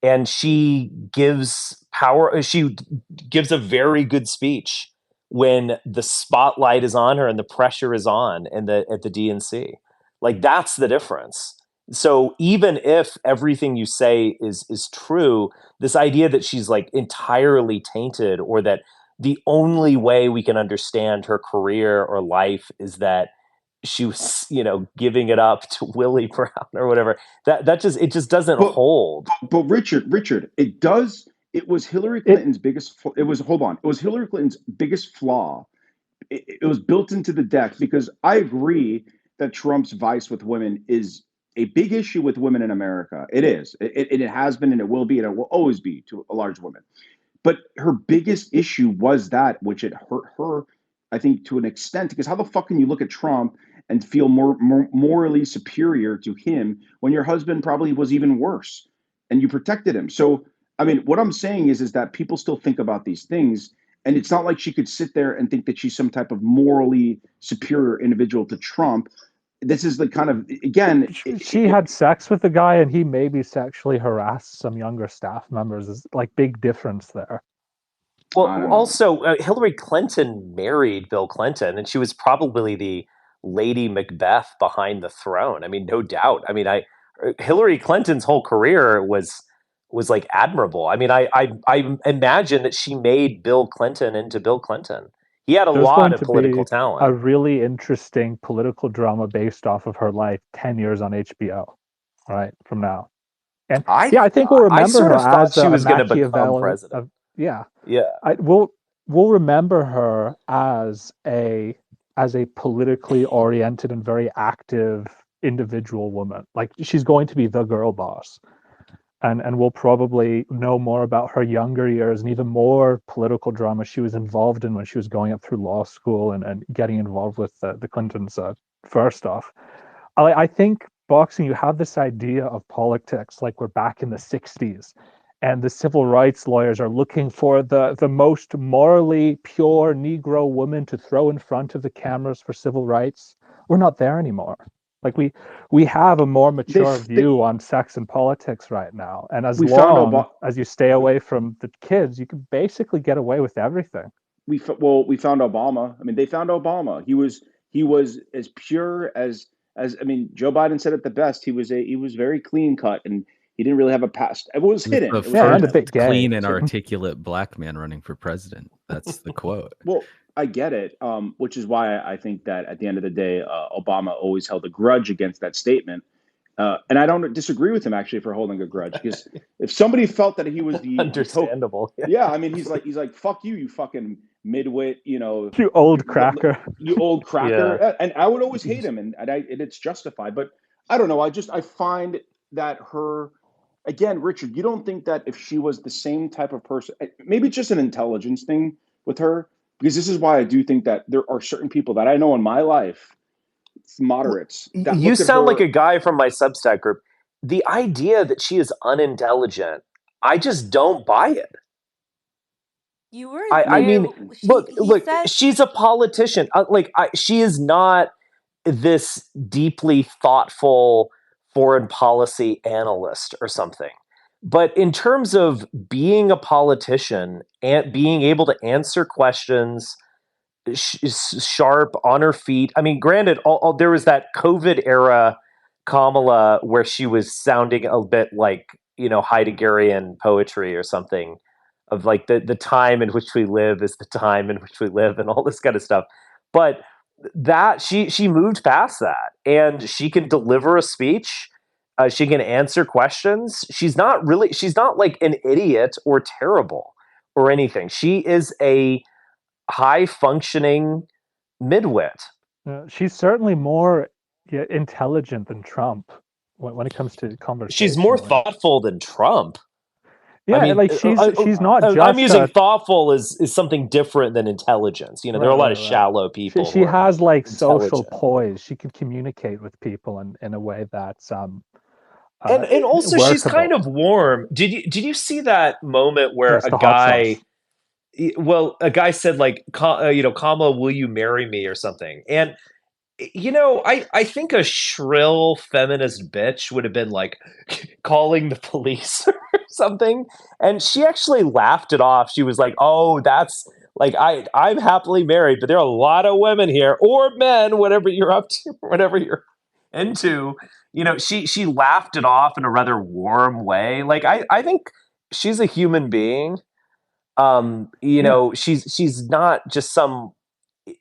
and she gives a very good speech when the spotlight is on her and the pressure is on at the DNC. Like, that's the difference. So even if everything you say is true, this idea that she's like entirely tainted, or that the only way we can understand her career or life is that she was, giving it up to Willie Brown or whatever, it just doesn't hold. But Richard, it does. It was Hillary Clinton's biggest. It was Hillary Clinton's biggest flaw. It was built into the deck, because I agree that Trump's vice with women is a big issue with women in America. It is. It has been, and it will be, and it will always be to a large woman. But her biggest issue was that, which it hurt her, I think, to an extent, because how the fuck can you look at Trump and feel more morally superior to him when your husband probably was even worse and you protected him? So, I mean, what I'm saying is that people still think about these things, and it's not like she could sit there and think that she's some type of morally superior individual to Trump. This is the kind of, again, she had sex with the guy, and he maybe sexually harassed some younger staff members. Is like big difference there. Well, also Hillary Clinton married Bill Clinton, and she was probably the Lady Macbeth behind the throne. I mean, no doubt. I mean, Hillary Clinton's whole career was like admirable. I mean, I imagine that she made Bill Clinton into Bill Clinton. He had a lot of political talent. A really interesting political drama based off of her life 10 years on HBO, right, from now. And I think we'll remember her as she was going to become president. We'll remember her as a politically oriented and very active individual woman. Like, she's going to be the girl boss. And we'll probably know more about her younger years and even more political drama she was involved in when she was going up through law school and getting involved with the Clintons first off. I think, Boxing, you have this idea of politics like we're back in the 60s, and the civil rights lawyers are looking for the most morally pure Negro woman to throw in front of the cameras for civil rights. We're not there anymore. Like, we have a more mature view on sex and politics right now. And as long as you stay away from the kids, you can basically get away with everything. We found Obama. I mean, they found Obama. He was as pure as I mean, Joe Biden said it the best. He was very clean cut, and he didn't really have a past. It was hidden. It was a bit clean and articulate black man running for president. That's the quote. Well, I get it, which is why I think that at the end of the day, Obama always held a grudge against that statement. And I don't disagree with him, actually, for holding a grudge, because if somebody felt that he was the understandable, I mean, he's like, fuck you, you fucking midwit, you old cracker, yeah. And I would always hate him, and it's justified. But I don't know. I find that her, again, Richard, you don't think that if she was the same type of person, maybe it's just an intelligence thing with her. Because this is why I do think that there are certain people that I know in my life, moderates. You sound like a guy from my Substack group. The idea that she is unintelligent, I just don't buy it. You were. I mean, look, she's a politician. She is not this deeply thoughtful foreign policy analyst or something. But in terms of being a politician and being able to answer questions, sharp, on her feet. I mean, granted, there was that COVID era Kamala where she was sounding a bit like, Heideggerian poetry or something, of like the time in which we live is the time in which we live and all this kind of stuff. But that she moved past that, and she can deliver a speech. She can answer questions. She's not like an idiot or terrible or anything. She is a high functioning midwit. She's certainly more intelligent than Trump when it comes to conversation. She's more thoughtful than Trump. Yeah, I mean, like she's not just. I'm using thoughtful is something different than intelligence. There are a lot of shallow people. She has like social poise. She can communicate with people in a way that's and also workable. She's kind of warm. Did you see that moment where a guy said like, Kamala, will you marry me or something? And I think a shrill feminist bitch would have been like calling the police or something. And she actually laughed it off. She was like, oh, that's like, I'm happily married, but there are a lot of women here or men, whatever you're up to, whatever you're into. She laughed it off in a rather warm way. Like, I think she's a human being. She's not just some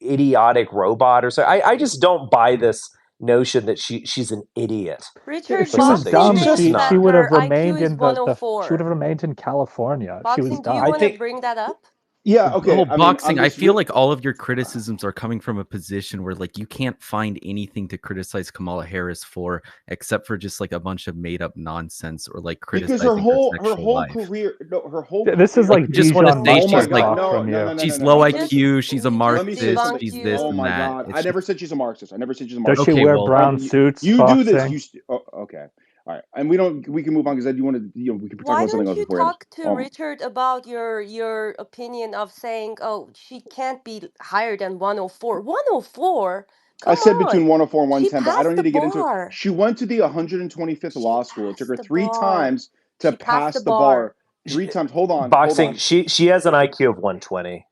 idiotic robot or so. I just don't buy this notion that she's an idiot. Richard, If she was something. dumb, She's just she not. would have her IQ remained is in the she would 104. have remained in California. She was Boxing, do you dumb. want to bring that up? Yeah, okay. Well, I mean, Boxing, I'm I just feel like all of your criticisms are coming from a position where like you can't find anything to criticize Kamala Harris for except for just like a bunch of made up nonsense or like because criticizing her sexual whole life. career, no, her whole This is career. like I just want to Bijan say Oh my she's mustard like God, talk from you. she's no. low Let me, IQ, she's a let me Marxist, say something. she's this Oh and my that. God, It's I never just said she's a Marxist. I never said she's a Does Marxist. she okay. wear Well, brown suits? You do this. Boxing? Okay. All right, and we can move on because I do want to. We can talk Why about something don't else you before. talk to Richard about your opinion of saying, oh, she can't be higher than 104? 104? I Come said on. between 104 and She 110, but I don't passed need the to get into it. bar. She went to the 125th She law school. It took passed her the 3 bar. times to She passed pass the the bar. bar. 3 times. Hold on. Boxing. She has an IQ of 120.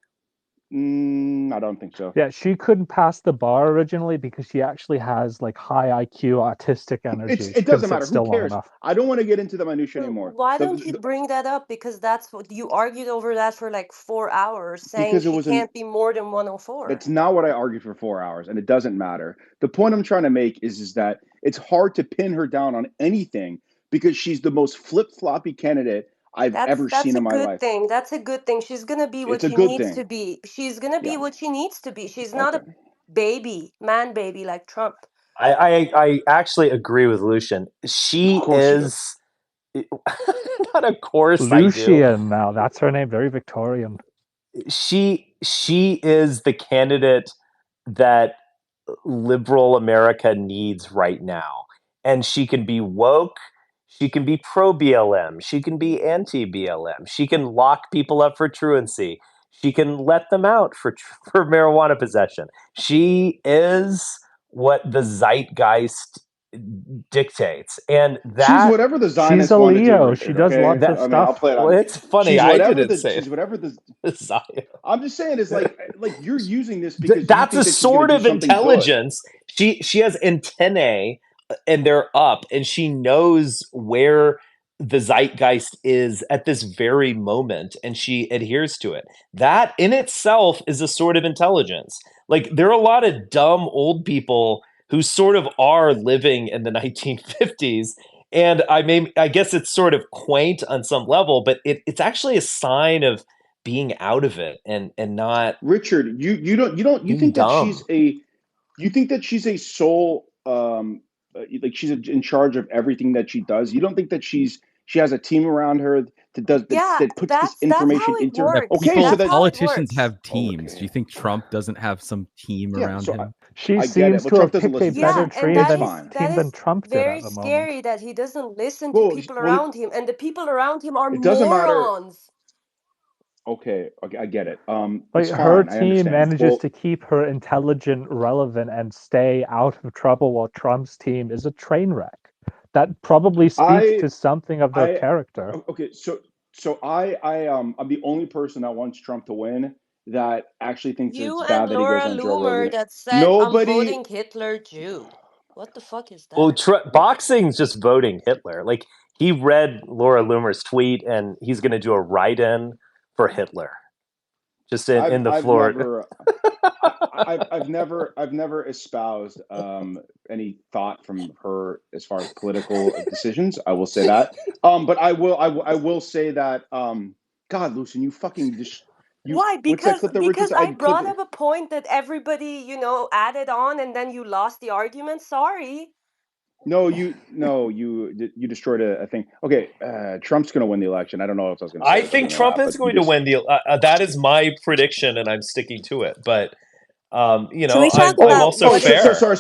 I don't think so. Yeah, she couldn't pass the bar originally because she actually has like high IQ autistic energy. It doesn't matter. Who cares? Enough. I don't want to get into the minutia anymore. Why don't you bring that up? Because that's what you argued over that for like 4 hours, saying she can't be more than 104. That's not what I argued for 4 hours, and it doesn't matter. The point I'm trying to make is that it's hard to pin her down on anything because she's the most flip-floppy candidate I've ever seen in my life. That's a good thing. She's gonna be what It's a she good needs thing. to be. She's gonna be what she needs to be. She's not Okay. a man baby like Trump. I actually agree with Lucian. She is not of course Lucian I do. Now that's her name, very Victorian. She is the candidate that liberal America needs right now. And she can be woke, she can be pro BLM, she can be anti BLM, she can lock people up for truancy, she can let them out for marijuana possession. She is what the zeitgeist dictates, and that she's whatever the Zionists she's a want to do. Leo. Richard, She does lots of stuff. I'll play it on. Well, it's funny. She's whatever she's whatever the Zion. I'm just saying it's like you're using this because that's you think a sort of intelligence. She has antennae, and they're up, and she knows where the zeitgeist is at this very moment, and she adheres to it. That in itself is a sort of intelligence. Like, there are a lot of dumb old people who sort of are living in the 1950s. And I guess it's sort of quaint on some level, but it's actually a sign of being out of it and not. Richard, you think dumb. that she's a sole like she's in charge of everything that she does. You don't think that she has a team around her that puts this information into her. Okay, so politicians have teams. Do you think Trump doesn't have some team around him? She seems to have picked a better team than Trump did at the moment. Very scary that he doesn't listen to people around him, and the people around him are it doesn't morons. Okay, I get it. Like her team manages to keep her intelligent, relevant, and stay out of trouble, while Trump's team is a train wreck. That probably speaks to something of their character. Okay, so I'm the only person that wants Trump to win that actually thinks it's bad that he goes on Joe Rogan. That said, I'm voting Hitler Jew. What the fuck is that? Well, Boxing's just voting Hitler. Like, he read Laura Loomer's tweet, and he's going to do a write-in for Hitler. Just in the floor. I've never espoused any thought from her as far as political decisions. I will say that. But I will say that. God, Lucian, you fucking just. Why? Because I brought up a point that everybody added on, and then you lost the argument. Sorry. No, you destroyed a thing. Okay, Trump's going to win the election. I don't know what else I was going to say. I think Trump is going to win the. That is my prediction, and I'm sticking to it. But I'm also fair. Sorry.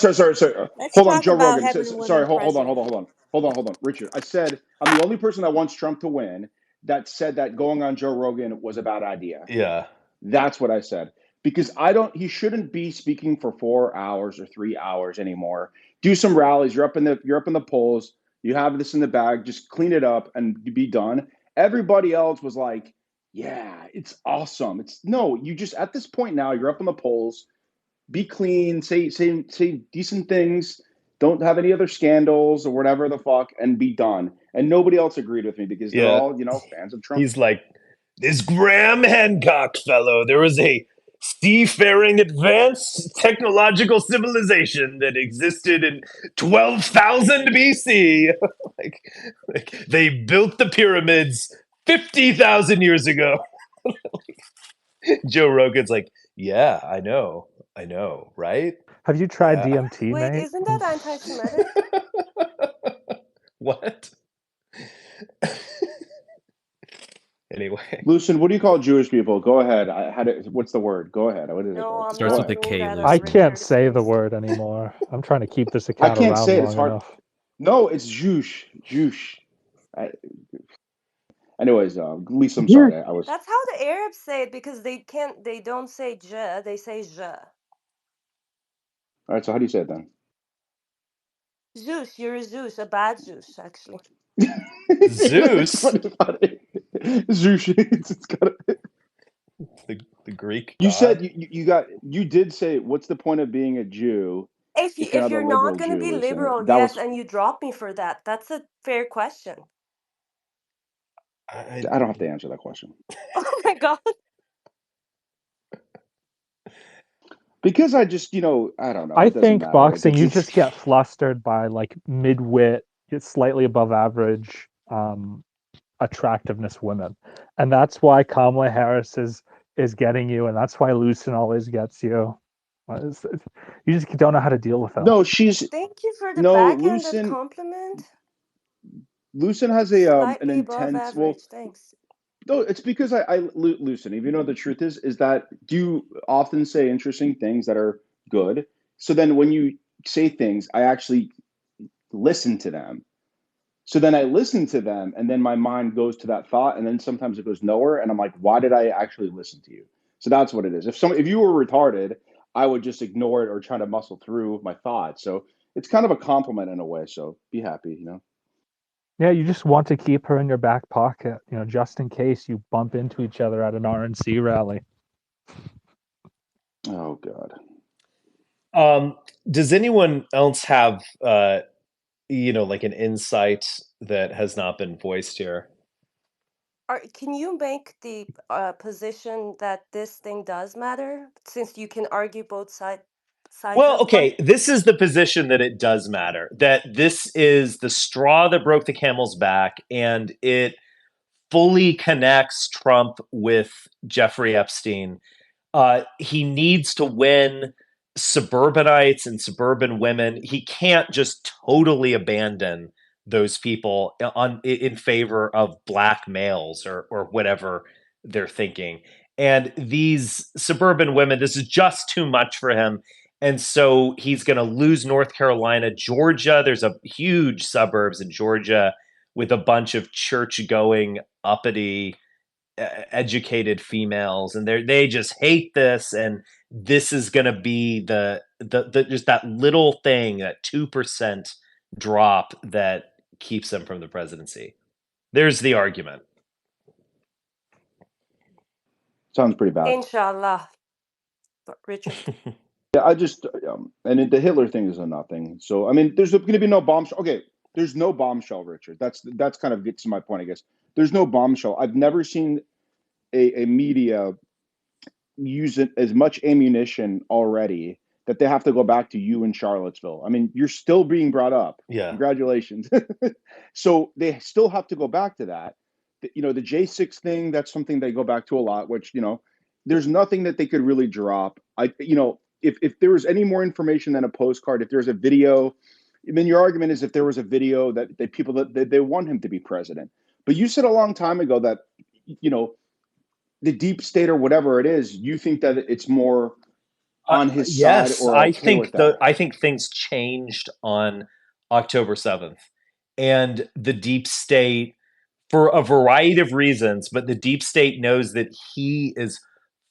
Hold on, Joe Rogan. Sorry, hold on. Richard, I said I'm the only person that wants Trump to win that said that going on Joe Rogan was a bad idea. Yeah. That's what I said. because he shouldn't be speaking for 4 hours or 3 hours anymore. Do some rallies. You're up in the polls. You have this in the bag. Just clean it up and be done. Everybody else was like, yeah, it's awesome. You just, at this point now, you're up in the polls. Be clean, say decent things. Don't have any other scandals or whatever the fuck, and be done. And nobody else agreed with me because they're all, fans of Trump. He's like, this Graham Hancock fellow, there was a seafaring advanced technological civilization that existed in 12,000 BC. like they built the pyramids 50,000 years ago. Joe Rogan's like, yeah, I know, right? Have you tried DMT, Wait, mate? isn't that anti-Semitic? What? Anyway, Lucien, what do you call Jewish people? Go ahead. What's the word? Go ahead. What is it? I'm Starts not with a doing K. that I on can't Richard, say the please. word anymore. I'm trying to keep this I account can't around say it. long It's hard. enough. No, it's Jush. Anyways, Lisa, I'm sorry. I was. That's how the Arabs say it because they don't say je, they say je. All right. So how do you say it then? Zeus, you're a Zeus, a bad Zeus, actually. Zeus. Zeus. It's got the Greek. You god. said you did say, what's the point of being a Jew? If you're not going to be liberal, yes, and you drop me for that, that's a fair question. I don't have to answer that question. Oh my god. Because I just, I don't know. I think boxing, you just get flustered by like mid-wit, slightly above average attractiveness women. And that's why Kamala Harris is getting you, and that's why Lucien always gets you. You just don't know how to deal with them. No, Thank you for the backhanded compliment. Lucien has an intense. Well, thanks. No, it's because Lucien, if you know the truth is that you often say interesting things that are good. So then when you say things, I actually listen to them. So then I listen to them, and then my mind goes to that thought, and then sometimes it goes nowhere, and I'm like, why did I actually listen to you? So that's what it is. If you were retarded, I would just ignore it or try to muscle through my thoughts. So it's kind of a compliment in a way. So be happy, Yeah, you just want to keep her in your back pocket, just in case you bump into each other at an RNC rally. Oh God. Does anyone else have like an insight that has not been voiced here? Can you make the position that this thing does matter, since you can argue both sides? Well, okay, this is the position that it does matter, that this is the straw that broke the camel's back, and it fully connects Trump with Jeffrey Epstein. He needs to win suburbanites and suburban women. He can't just totally abandon those people in favor of black males or whatever they're thinking. And these suburban women, this is just too much for him. And so he's going to lose North Carolina, Georgia. There's a huge suburbs in Georgia with a bunch of church-going, uppity, educated females, and they just hate this. And this is going to be the just that little thing, that 2% drop that keeps them from the presidency. There's the argument. Sounds pretty bad. Inshallah, Richard. Yeah, I just and the Hitler thing is a nothing. So I mean, there's going to be no bombshell. Okay, there's no bombshell, Richard. That's kind of gets to my point, I guess. There's no bombshell. I've never seen a media use it as much ammunition already that they have to go back to you in Charlottesville. I mean, you're still being brought up. Yeah. Congratulations. So they still have to go back to that. The J6 thing, that's something they go back to a lot, which, there's nothing that they could really drop. If there was any more information than a postcard, if there's a video, I mean, your argument is if there was a video that people that they want him to be president. But you said a long time ago that, the deep state or whatever it is, you think that it's more on his side, or I think things changed on October 7th, and the deep state, for a variety of reasons, but the deep state knows that he is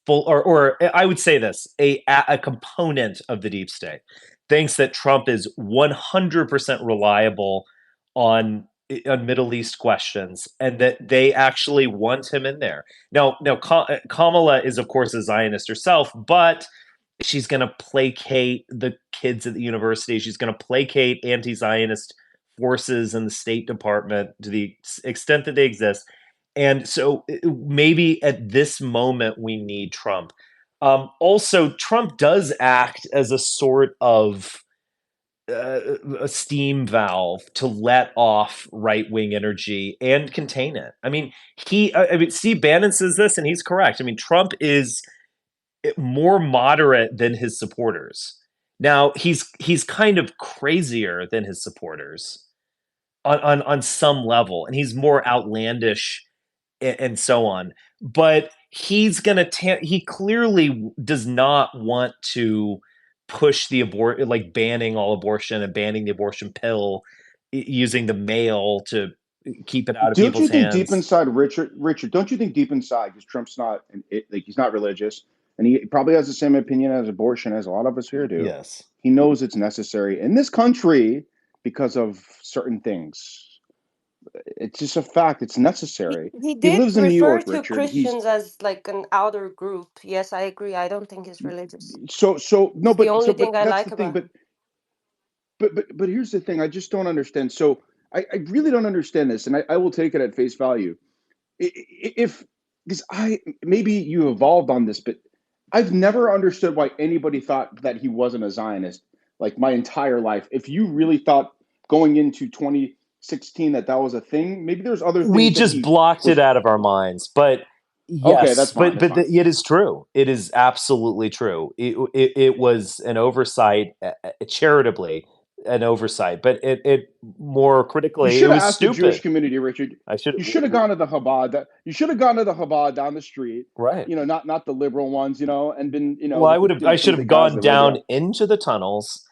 full, or I would say this, a component of the deep state thinks that Trump is 100% reliable on Middle East questions, and that they actually want him in there. Now, Kamala is, of course, a Zionist herself, but she's going to placate the kids at the university. She's going to placate anti-Zionist forces in the State Department to the extent that they exist. And so maybe at this moment we need Trump. Also, Trump does act as a sort of a steam valve to let off right-wing energy and contain it. I mean, Steve Bannon says this, and he's correct. I mean, Trump is more moderate than his supporters. Now, he's kind of crazier than his supporters on some level, and he's more outlandish and so on. But he's gonna he clearly does not want to push the like banning all abortion and banning the abortion pill, using the mail to keep it out of people's hands. Don't you think deep inside, Richard? Don't you think deep inside, because Trump's not like, he's not religious, and he probably has the same opinion as abortion as a lot of us here do. Yes, he knows it's necessary in this country because of certain things. It's just a fact. It's necessary. He did lives in New York, refer to Richard. Christians as like an outer group. Yes, I agree. I don't think he's religious. So no, it's but the only thing I that's like the thing. about But here's the thing. I just don't understand. So I really don't understand this, and I will take it at face value. Because maybe you evolved on this, but I've never understood why anybody thought that he wasn't a Zionist, like my entire life. If you really thought going into 2016 that was a thing, maybe there's other things. We just blocked it out of our minds, but yes, okay, that's fine. But it is true. It is absolutely true. It was an oversight, charitably an oversight, but it more critically, you should have asked stupid. The Jewish community, Richard. You should have gone to the Chabad. You should have gone to the Chabad down the street, right? Not the liberal ones, and been, Well, I should have gone down into the tunnels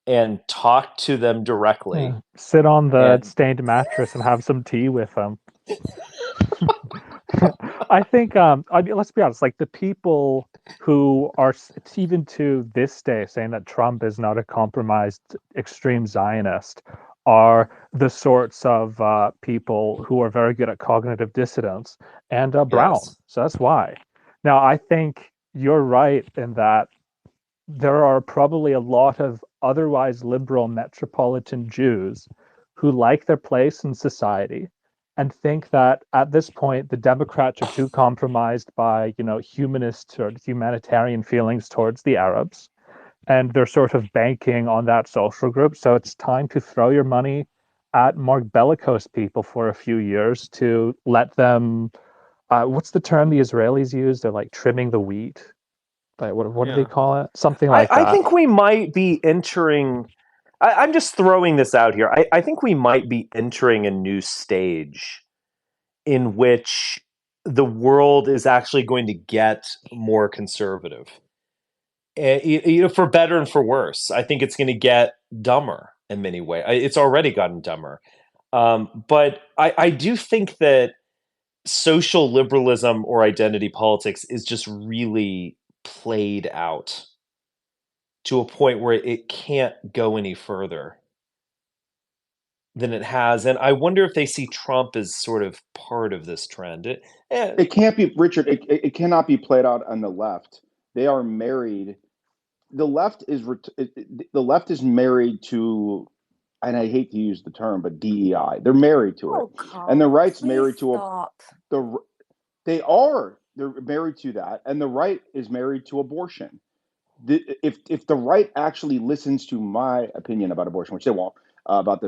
and talk to them directly. Sit on the stained mattress and have some tea with them. I think, let's be honest, like the people who are, even to this day, saying that Trump is not a compromised extreme Zionist are the sorts of people who are very good at cognitive dissonance and brown. Yes. So that's why. Now, I think you're right in that there are probably a lot of otherwise liberal metropolitan Jews who like their place in society and think that at this point the Democrats are too compromised by, humanist or humanitarian feelings towards the Arabs, and they're sort of banking on that social group. So it's time to throw your money at more bellicose people for a few years to let them. What's the term the Israelis use? They're like trimming the wheat. Like what do they call it? Something like that. I think we might be entering. I'm just throwing this out here. I think we might be entering a new stage in which the world is actually going to get more conservative. For better and for worse. I think it's going to get dumber in many ways. It's already gotten dumber. But I do think that social liberalism or identity politics is just really played out to a point where it can't go any further than it has. And I wonder if they see Trump as sort of part of this trend. It can't be, Richard, it cannot be played out on the left. They are married. The left is married to, and I hate to use the term, but DEI. They're married to it. And the right's married to they're married to that, and the right is married to abortion. If the right actually listens to my opinion about abortion, which they won't, about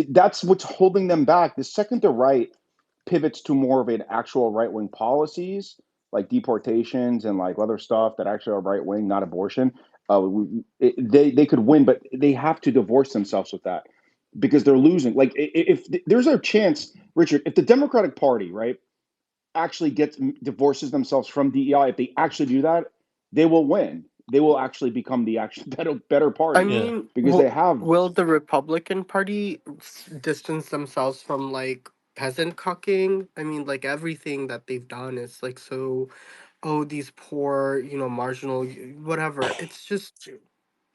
that's what's holding them back. The second the right pivots to more of an actual right-wing policies like deportations and like other stuff that actually are right-wing, not abortion, they could win, but they have to divorce themselves with that because they're losing. Like if there's a chance, Richard, if the Democratic Party, right, actually divorces themselves from DEI, if they actually do that, they will win. They will actually become the better party. I mean, because they have. Will the Republican Party distance themselves from like peasant cucking. I mean, like everything that they've done is like so, oh, these poor, marginal, whatever. It's just,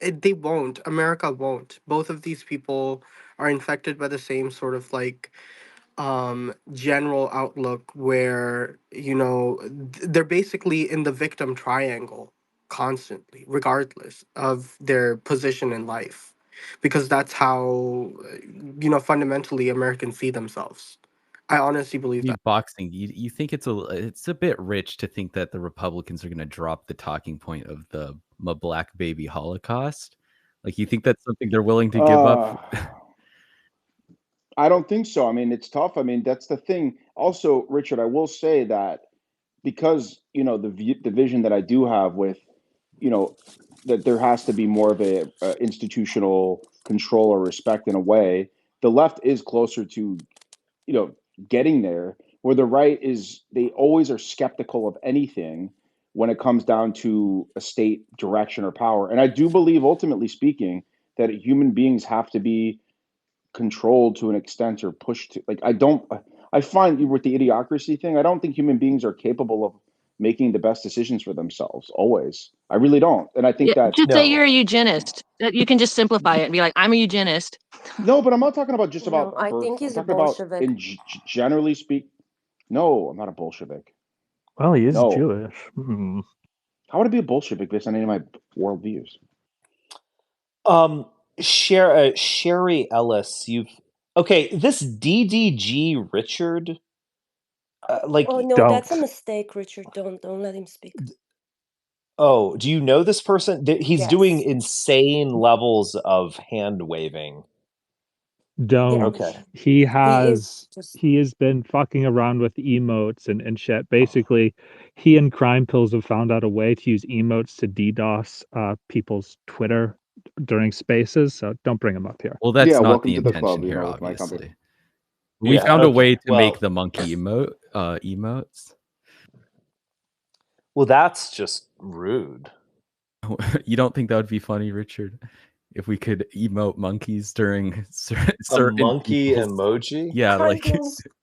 they won't. America won't. Both of these people are infected by the same sort of like general outlook where, they're basically in the victim triangle constantly, regardless of their position in life, because that's how, fundamentally Americans see themselves. I honestly believe that. Boxing, you think it's a bit rich to think that the Republicans are going to drop the talking point of the black baby Holocaust? Like, you think that's something they're willing to give up? I don't think so. I mean, it's tough. I mean, that's the thing. Also, Richard, I will say that because, the vision that I do have with, that there has to be more of a institutional control or respect in a way, the left is closer to, getting there, where the right is, they always are skeptical of anything when it comes down to a state direction or power. And I do believe, ultimately speaking, that human beings have to be controlled to an extent or pushed to, like, I find with the idiocracy thing, I don't think human beings are capable of making the best decisions for themselves always. I really don't. And I think that just say you're a eugenist. You can just simplify it and be like, I'm a eugenist. No, but I'm not talking about just No, about I birth. think he's I'm a talking about Bolshevik. generally speak. No, I'm not a Bolshevik. Well, he is No. Jewish. How would it be a Bolshevik based on any of my worldviews? Sherry Ellis, this DDG Richard, oh no, that's a mistake, Richard. Don't let him speak. Oh, do you know this person? He's doing Yes. insane levels of hand waving. Don't. Okay. He has been fucking around with emotes and shit. Basically, he and Crime Pills have found out a way to use emotes to DDoS people's Twitter during spaces. So don't bring him up here. Well, that's not welcome the to the intention club, here, with my company. obviously. We found a way to make the monkey emotes. Well, that's just rude. You don't think that would be funny, Richard? If we could emote monkeys during certain a monkey emoji? Yeah, like.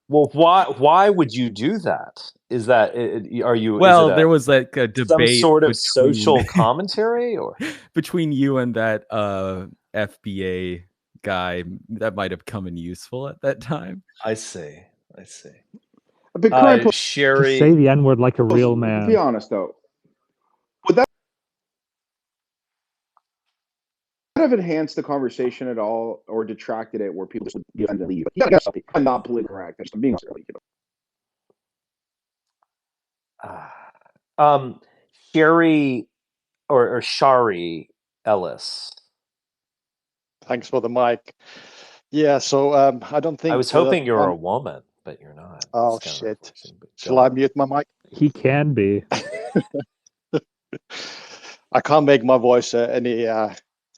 Well, why would you do that? Is that are you? Well, is there was like a debate, some sort of social commentary, or between you and that FBA guy that might have come in useful at that time. I see. But Sherry, just say the N-word like a real man. To be honest, though, would that have enhanced the conversation at all, or detracted it, where people would be offended and leave? I'm not politically correct. I'm being Sherry or Shari Ellis. Thanks for the mic. Yeah, so I don't think I was hoping you were a woman, but you're not. Oh shit! Shall I mute my mic? He can be. I can't make my voice any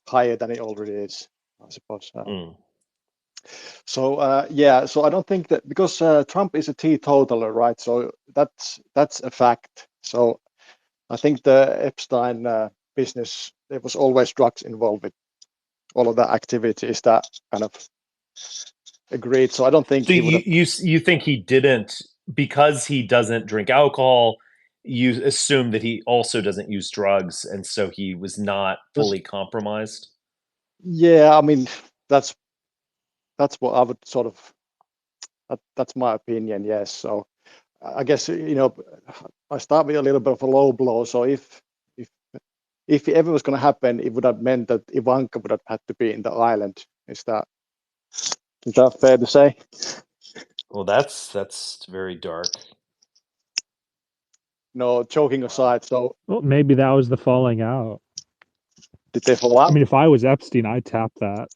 higher than it already is, I suppose. So yeah, so I don't think that, because Trump is a teetotaler, right? So that's a fact. So I think the Epstein business, there was always drugs involved with all of that activity. Is that kind of agreed? So I don't think so you think he didn't, because he doesn't drink alcohol. You assume that he also doesn't use drugs, and so he was not fully compromised. Yeah, I mean that's what I would sort of. That's my opinion. Yes. So I guess I start with a little bit of a low blow. So if it ever was going to happen, it would have meant that Ivanka would have had to be in the island. Is that fair to say? Well, that's very dark. No, joking aside. So well, maybe that was the falling out. Did they fall out? I mean, if I was Epstein, I'd tap that.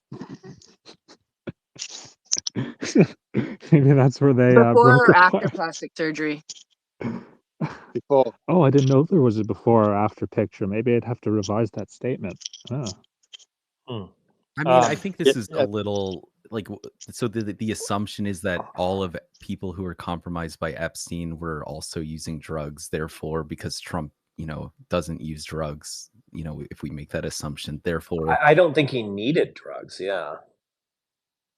Maybe that's where they before broke or after apart. plastic surgery. Before. Oh, I didn't know if there was a before or after picture. Maybe I'd have to revise that statement. Oh. I mean, I think this is a little like, so the assumption is that all of people who were compromised by Epstein were also using drugs. Therefore, because Trump, doesn't use drugs, if we make that assumption, therefore I don't think he needed drugs. Yeah.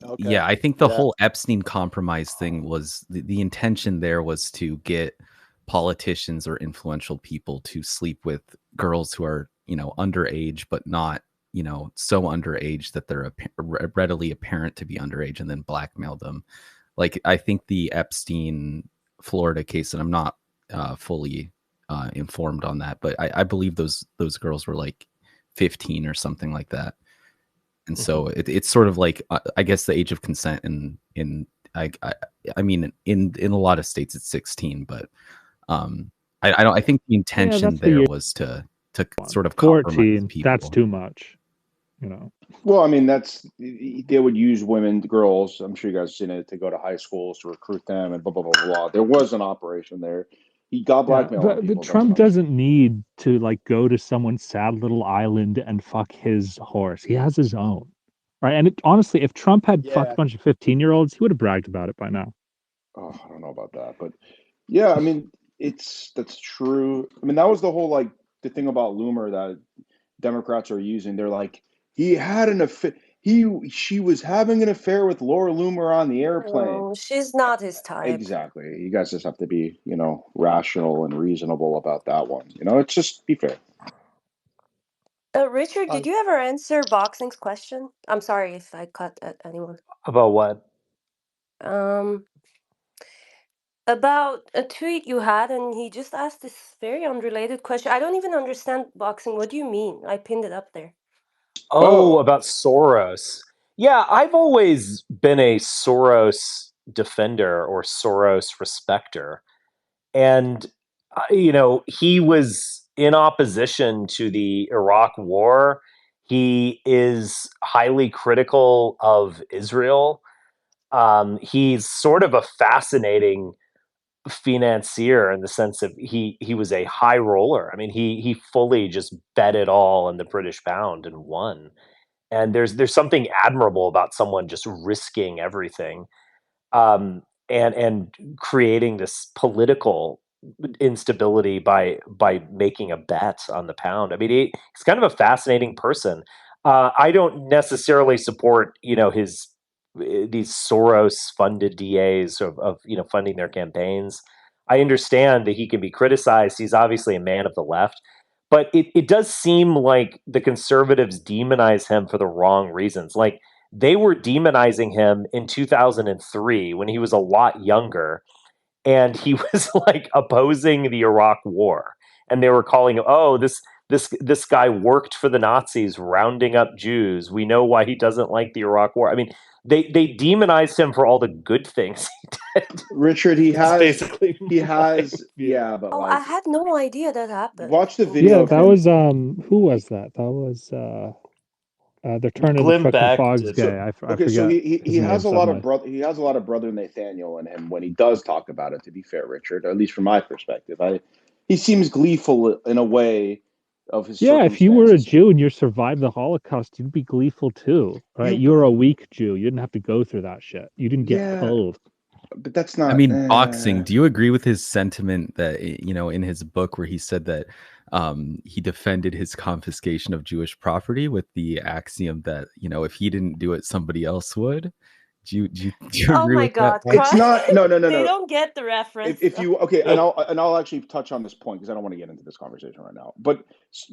Okay. Yeah, I think the whole Epstein compromise thing was the intention there was to get politicians or influential people to sleep with girls who are, underage, but not, so underage that they're readily apparent to be underage, and then blackmail them. Like, I think the Epstein Florida case, and I'm not fully informed on that, but I believe those girls were like 15 or something like that. And so it's sort of like, I guess, the age of consent I mean, in a lot of states it's 16, but I think the intention there was to sort of compromise 14. people. That's too much, Well, I mean, they would use women, girls. I'm sure you guys have seen it, to go to high schools to recruit them and blah blah blah blah. There was an operation there. He got blackmail on people. But Trump doesn't need to go to someone's sad little island and fuck his horse. He has his own, right? And honestly, if Trump had fucked a bunch of 15-year-olds, he would have bragged about it by now. Oh, I don't know about that, but yeah, I mean, that's true. I mean, that was the whole the thing about Loomer that Democrats are using. They're like, he had an affair. She was having an affair with Laura Loomer on the airplane. No, she's not his type. Exactly. You guys just have to be, rational and reasonable about that one. It's just be fair. Richard, did you ever answer Boxing's question? I'm sorry if I cut at anyone. About what? About a tweet you had, and he just asked this very unrelated question. I don't even understand, Boxing. What do you mean? I pinned it up there. Oh, about Soros. Yeah, I've always been a Soros defender or Soros respecter. And, he was in opposition to the Iraq war. He is highly critical of Israel. He's sort of a fascinating financier in the sense of he was a high roller. I mean, he fully just bet it all on the British pound and won. And there's something admirable about someone just risking everything, and creating this political instability by making a bet on the pound. I mean, he's kind of a fascinating person. I don't necessarily support his these Soros funded DAs of funding their campaigns. I understand that he can be criticized. He's obviously a man of the left, but it does seem like the conservatives demonize him for the wrong reasons. Like, they were demonizing him in 2003 when he was a lot younger, and he was opposing the Iraq war, and they were calling him, "Oh, this guy worked for the Nazis, rounding up Jews. We know why he doesn't like the Iraq war." I mean, they demonized him for all the good things he did. Richard, yeah, but I had no idea that happened. Watch the video. Yeah, that was who was that? That was the turn of the fucking Fogs guy. I forget. So he has a lot of brother Nathaniel in him when he does talk about it. To be fair, Richard, or at least from my perspective, he seems gleeful in a way of his. Yeah, if you were a Jew and you survived the Holocaust, you'd be gleeful too, right? You're a weak Jew. You didn't have to go through that shit. You didn't get killed. But that's not. I mean, Boxing. Do you agree with his sentiment that in his book where he said that he defended his confiscation of Jewish property with the axiom that if he didn't do it, somebody else would? Do you agree with that? It's not. No. They don't get the reference. If you and I'll actually touch on this point because I don't want to get into this conversation right now. But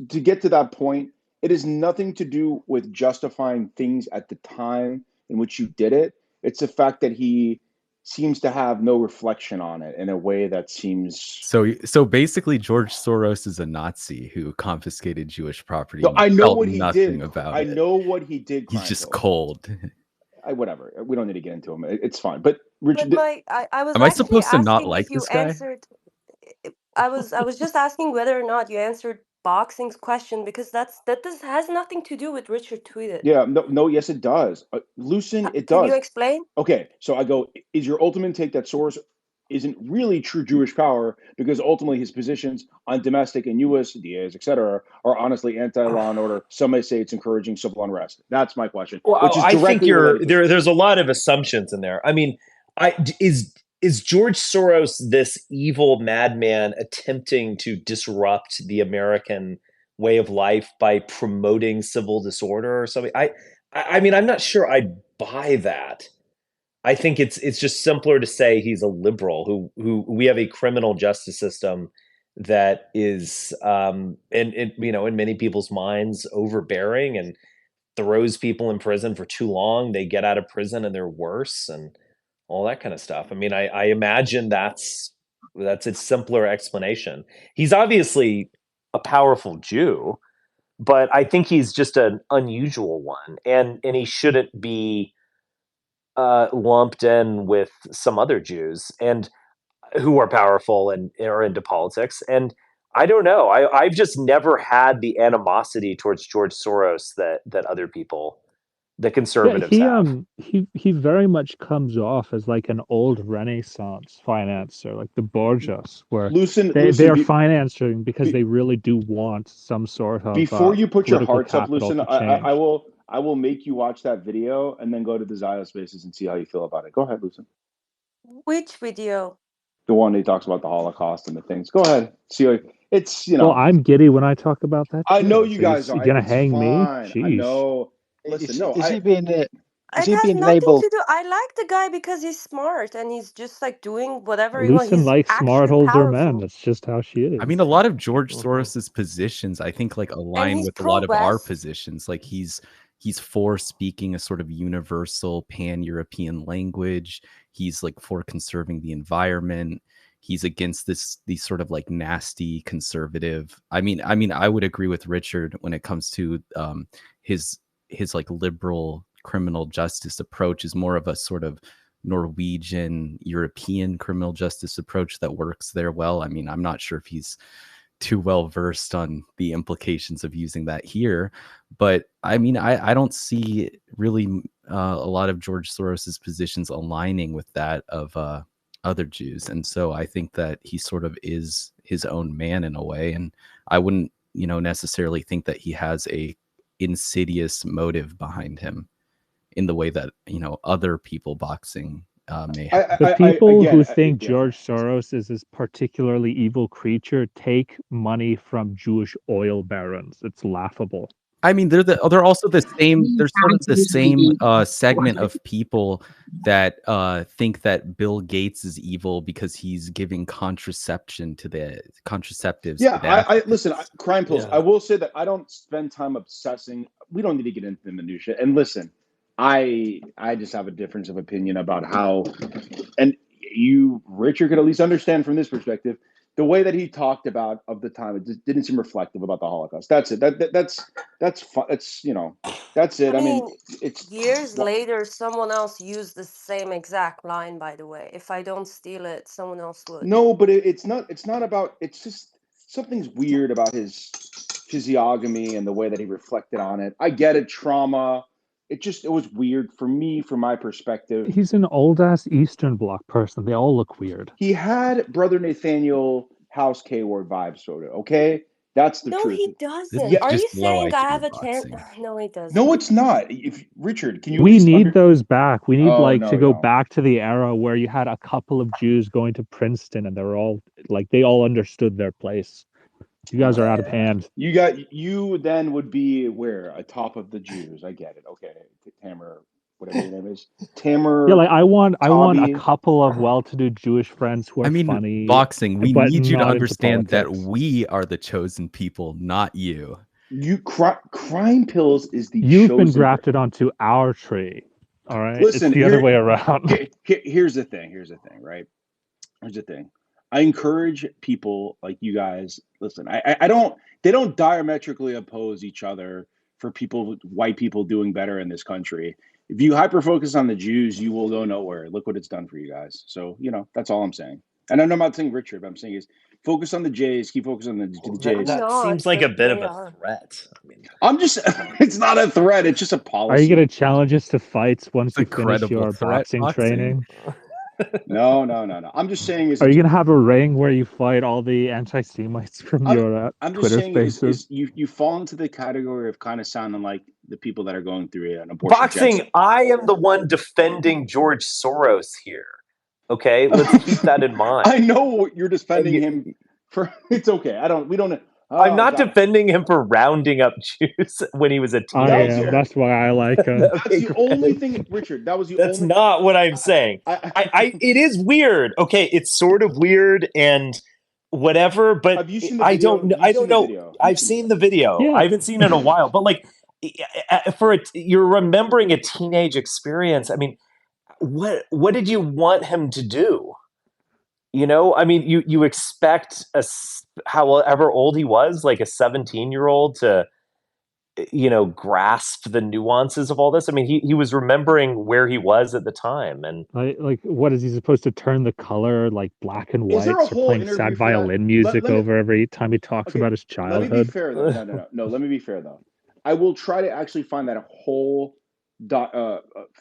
to get to that point, it has nothing to do with justifying things at the time in which you did it. It's the fact that he seems to have no reflection on it in a way that seems so basically George Soros is a Nazi who confiscated Jewish property. No, I know what he did. I know what he did. He's just cold. Whatever. We don't need to get into him. It's fine. But Richard, but am I supposed to not like this guy? I was just asking whether or not you answered Boxing's question, because that has nothing to do with Richard tweeted. Yeah, no, yes, it does. Lucen, it does. Can you explain? Okay, so I go, is your ultimate take that Soros isn't really true Jewish power because ultimately his positions on domestic and U.S. DAs, et cetera, are honestly anti-law and order? Some may say it's encouraging civil unrest. That's my question. Well, I think there's a lot of assumptions in there. I mean, is George Soros this evil madman attempting to disrupt the American way of life by promoting civil disorder or something? I mean, I'm not sure I buy that. I think it's just simpler to say he's a liberal who we have a criminal justice system that is, in many people's minds, overbearing and throws people in prison for too long. They get out of prison and they're worse and all that kind of stuff. I mean, I imagine that's a simpler explanation. He's obviously a powerful Jew, but I think he's just an unusual one, and he shouldn't be lumped in with some other Jews and who are powerful and are into politics. And I don't know. I've just never had the animosity towards George Soros that other people, the Yeah, conservatives, have. he very much comes off as like an old Renaissance financier, like the Borgias, where Lucen, they are be, financing because be, they really do want some sort of before you put your political hearts up, capital Lucen, to change. I will make you watch that video and then go to the Zio Spaces and see how you feel about it. Go ahead, Lucen. Which video? The one he talks about the Holocaust and the things. Go ahead. See, it's Well, I'm giddy when I talk about that too. I know you So guys you're are. gonna It's hang me? fine. I Jeez. know. Listen, no, Is he being It has nothing to do. I like the guy because he's smart and he's just like doing whatever he wants. Lucen He's likes smart actually older men. powerful. That's just how she is. I mean, a lot of George Soros's positions, I think, like And align he's with a lot of our pro-West. positions. Like he's for speaking a sort of universal pan-European language. He's like for conserving the environment. He's against these sort of like nasty conservative. I mean, I would agree with Richard when it comes to his like liberal criminal justice approach is more of a sort of Norwegian European criminal justice approach that works there well. I mean, I'm not sure if he's too well versed on the implications of using that here, but I mean, I don't see really a lot of George Soros's positions aligning with that of other Jews, and so I think that he sort of is his own man in a way, and I wouldn't, necessarily think that he has a insidious motive behind him in the way that other people boxing may have. The people who think George Soros is this particularly evil creature take money from Jewish oil barons. It's laughable. I mean, they're also the same. There's sort of the same segment of people that think that Bill Gates is evil because he's giving contraception to the contraceptives. Yeah, I listen. Crime pills. Yeah. I will say that I don't spend time obsessing. We don't need to get into the minutia. And listen, I just have a difference of opinion about how, and you, Richard, could at least understand from this perspective. The way that he talked about of the time, it just didn't seem reflective about the Holocaust. That's it. That's fun. It's that's it. I mean, it's years later, someone else used the same exact line. By the way, if I don't steal it, someone else would. No, but it's not. It's not about. It's just something's weird about his physiognomy and the way that he reflected on it. I get it, trauma. It was weird for me, from my perspective. He's an old ass Eastern Bloc person. They all look weird. He had Brother Nathaniel House K-Word vibes, sort of. Okay, that's the truth. No, he doesn't. Are you saying I have a chance? No, he doesn't. No, it's not. If Richard, can you? We need those back. We need to go back to the era where you had a couple of Jews going to Princeton, and they all understood their place. You guys are out of hand. You then would be where atop of the Jews. I get it. Okay, Tamer, whatever your name is, Tamer. Yeah, like I want a couple of well-to-do Jewish friends who are funny. Boxing. We need you to understand that we are the chosen people, not you. Crime pills is the. You've been grafted onto our tree. All right. Listen, it's the other way around. Here's the thing. Right. Here's the thing. I encourage people like you guys. Listen, I don't. They don't diametrically oppose each other for white people doing better in this country. If you hyper focus on the Jews, you will go nowhere. Look what it's done for you guys. So that's all I'm saying. And I'm not saying Richard, but I'm saying is focus on the Jays. Keep focusing on the Jays. That seems like a bit of a threat. I mean, I'm just. It's not a threat. It's just a policy. Are you going to challenge us to fights once you finish your boxing training? No. I'm just saying. Are you going to have a ring where you fight all the anti-Semites from your Twitter spaces? You fall into the category of kind of sounding like the people that are going through an abortion. Boxing, I am the one defending George Soros here. Okay, let's keep that in mind. I know you're defending him for. It's okay. I'm I'm not defending him for rounding up Jews when he was a teenager. That's why I like him. That's the only thing, Richard. That was the That's only. not what I'm saying. It is weird. Okay, it's sort of weird and whatever, but have you seen the video? I don't know. Video? I've seen the video. Yeah. I haven't seen it in a while, but like, you're remembering a teenage experience. I mean, what did you want him to do? You know, I mean, you expect however old he was, like a 17-year-old to, you know, grasp the nuances of all this. I mean, he was remembering where he was at the time, and like what is he supposed to turn the color like black and white? Or playing sad violin music over every time he talks about his childhood? Let me be fair though. No. Let me be fair though. I will try to actually find that whole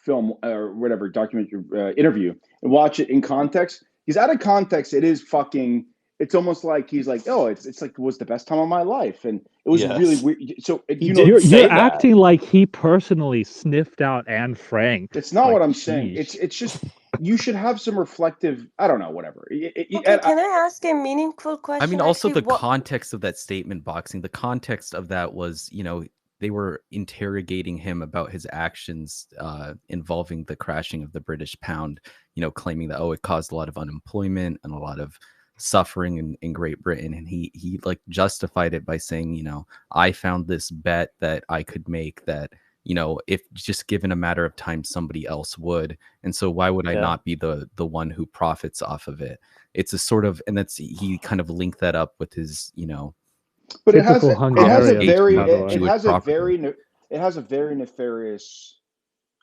film or whatever documentary interview and watch it in context. Because out of context, it is fucking. It's almost like he's like, oh, it's like it was the best time of my life, and it was really weird. So you're acting like he personally sniffed out Anne Frank. It's not what I'm saying. It's just you should have some reflective. I don't know, whatever. Can I ask a meaningful question? I mean, also the context of that statement, boxing. The context of that was, you know, they were interrogating him about his actions involving the crashing of the British pound. You know, claiming that it caused a lot of unemployment and a lot of suffering in Great Britain, and he like justified it by saying, you know, I found this bet that I could make that, you know, if just given a matter of time somebody else would, and so why would I not be the one who profits off of it? It's a sort of, and that's, he kind of linked that up with his, you know, but it has a very nefarious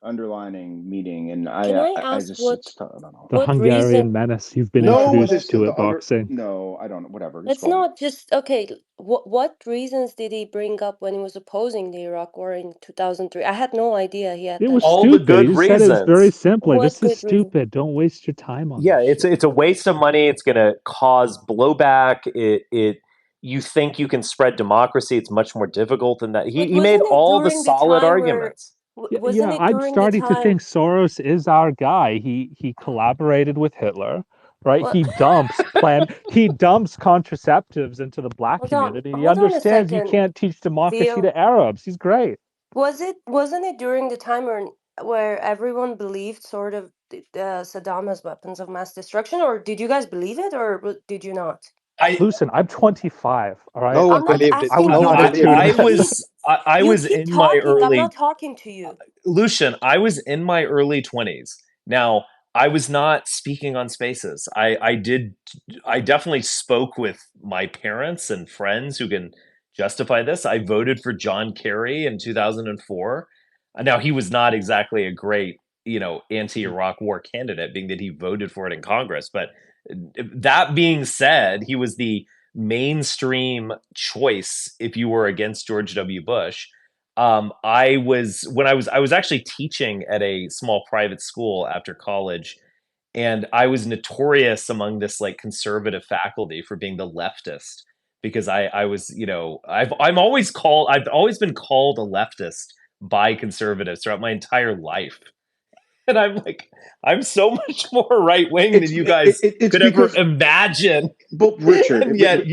underlining meaning, and I don't know. The Hungarian menace. You've been introduced to it, boxing. No, I don't know. Whatever. It's not just okay. What reasons did he bring up when he was opposing the Iraq War in 2003? I had no idea he had. It was all stupid. The good reasons. Said it was very simple. This is stupid. Reason? Don't waste your time on. Yeah, it's a waste of money. It's going to cause blowback. You think you can spread democracy? It's much more difficult than that. He made all the solid arguments. I'm starting to think Soros is our guy. He collaborated with Hitler, right? He dumps contraceptives into the black community. He understands you can't teach democracy to Arabs. He's great. Wasn't it during the time where everyone believed sort of Saddam has weapons of mass destruction, or did you guys believe it, or did you not? Listen, I'm 25. All right, no one believed it. I was in my early. I'm not talking to you, Lucian. I was in my early 20s. Now, I was not speaking on Spaces. I definitely spoke with my parents and friends who can justify this. I voted for John Kerry in 2004. Now, he was not exactly a great, you know, anti-Iraq war candidate, being that he voted for it in Congress, but. That being said, he was the mainstream choice if you were against George W. Bush. I was actually teaching at a small private school after college, and I was notorious among this like conservative faculty for being the leftist because I was, you know, I've always been called a leftist by conservatives throughout my entire life. And I'm like, I'm so much more right wing than you guys could ever imagine. But Richard, and yet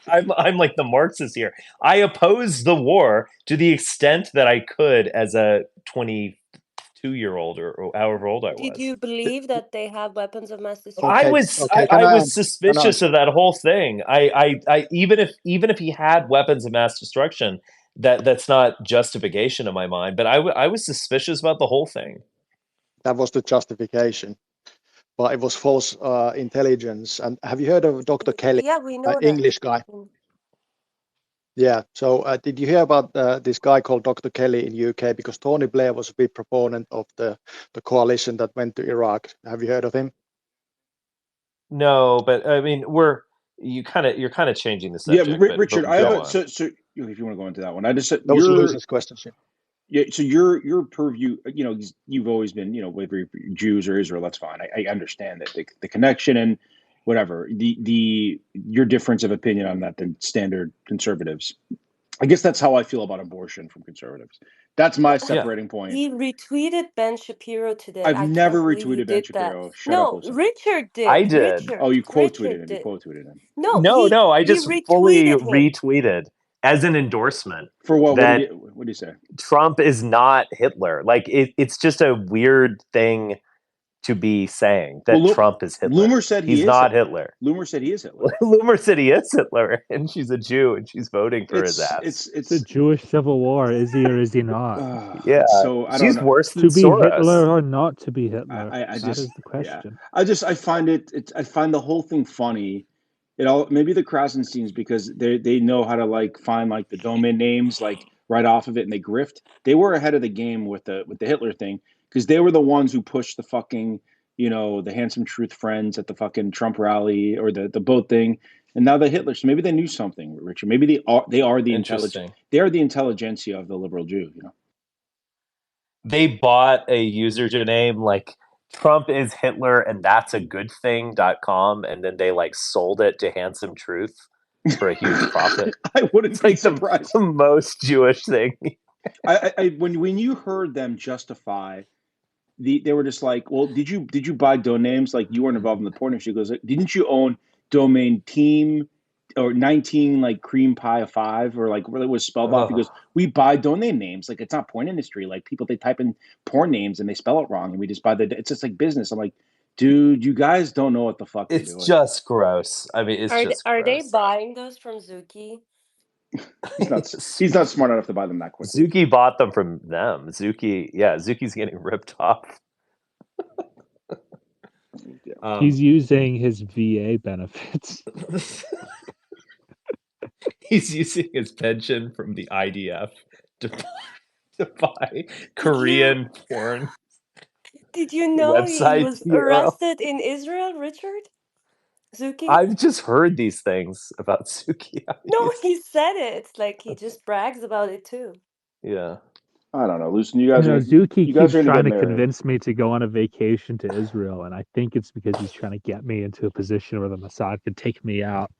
I'm like the Marxist here. I opposed the war to the extent that I could as a 22-year-old or however old I was. Did you believe that they have weapons of mass destruction? I was suspicious of that whole thing. I even if he had weapons of mass destruction, that's not justification in my mind. But I was suspicious about the whole thing. That was the justification, but it was false intelligence. And have you heard of Dr. Kelly? Yeah, we know that. English guy. Yeah. So did you hear about this guy called Dr. Kelly in UK? Because Tony Blair was a big proponent of the coalition that went to Iraq. Have you heard of him? No, but I mean, you're kind of changing the subject. Yeah, Richard. So if you want to go into that one, I just said that was Lucy's question. Yeah, so your purview, you know, you've always been, you know, whether you're Jews or Israel, that's fine. I understand that the connection and whatever your difference of opinion on that than standard conservatives. I guess that's how I feel about abortion from conservatives. That's my separating point. He retweeted Ben Shapiro today. I've never can't believe retweeted Ben Shapiro. Shut up, No, Wilson. Richard did. I did. Richard, Oh, you quote tweeted him. Did. You quote tweeted him. No, I just fully him. retweeted as an endorsement. For what? That what did he say? Trump is not Hitler. Like it's just a weird thing to be saying that Trump is Hitler. Loomer said he's not Hitler. Loomer said he is Hitler. Loomer said he is Hitler, and she's a Jew, and she's voting for his ass. It's a Jewish civil war. Is he or is he not? Yeah. So I don't she's know. worse than to be Soros. Hitler or not to be Hitler. I just, that is the question. Yeah. I find I find the whole thing funny. It all maybe the Krasensteins because they know how to like find like the domain names like right off of it and they grift. They were ahead of the game with the Hitler thing because they were the ones who pushed the fucking the Handsome Truth Friends at the fucking Trump rally or the boat thing, and now the Hitlers. So maybe they knew something, Richard. Maybe they are the intelligent. They are the intelligentsia of the liberal Jew. They bought a username like Trump is Hitler and that's a good thing.com, and then they like sold it to Handsome Truth for a huge profit. I wouldn't be surprised. The most Jewish thing. When you heard them justify. They were just like, well, did you buy domain names? Like you weren't involved in the porn industry. He goes, didn't you own domain team or 19 like cream pie of 5 or like where it was spelled off? He goes, we buy domain names. Like it's not porn industry. Like people, they type in porn names and they spell it wrong and we just buy it's just like business. I'm like, dude, you guys don't know what the fuck it's you're doing. Just gross. I mean, are they buying those from Zuki? He's not smart enough to buy them that quickly. Zuki bought them from them. Zuki's getting ripped off. He's using his VA benefits. He's using his pension from the IDF to buy Korean porn. Did you know he was arrested in Israel, Richard? Zuki? I've just heard these things about Zuki. No, he said it. Like he just brags about it too. Yeah. I don't know, Lucien. You guys Zuki you guys keeps trying to convince me to go on a vacation to Israel, and I think it's because he's trying to get me into a position where the Mossad could take me out.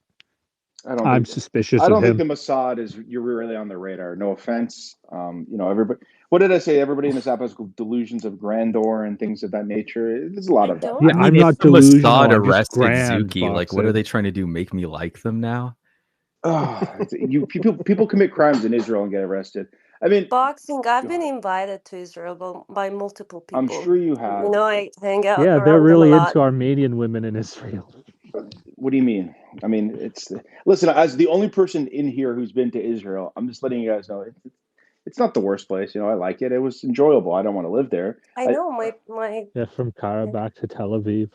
I'm suspicious of him. I don't think the Mossad you're really on the radar. No offense. Everybody. What did I say? Everybody in this app has delusions of grandeur and things of that nature. There's a lot of that. Yeah, I mean, I'm not delusional. Mossad arrested Zuki. Like, what are they trying to do? Make me like them now? People commit crimes in Israel and get arrested. I mean, boxing. I've been invited to Israel by multiple people. I'm sure you have. I hang out. Yeah, they're really into Armenian women in Israel. What do you mean? I mean, listen. As the only person in here who's been to Israel, I'm just letting you guys know it's not the worst place. I like it. It was enjoyable. I don't want to live there. I know my. Yeah, from Karabakh to Tel Aviv.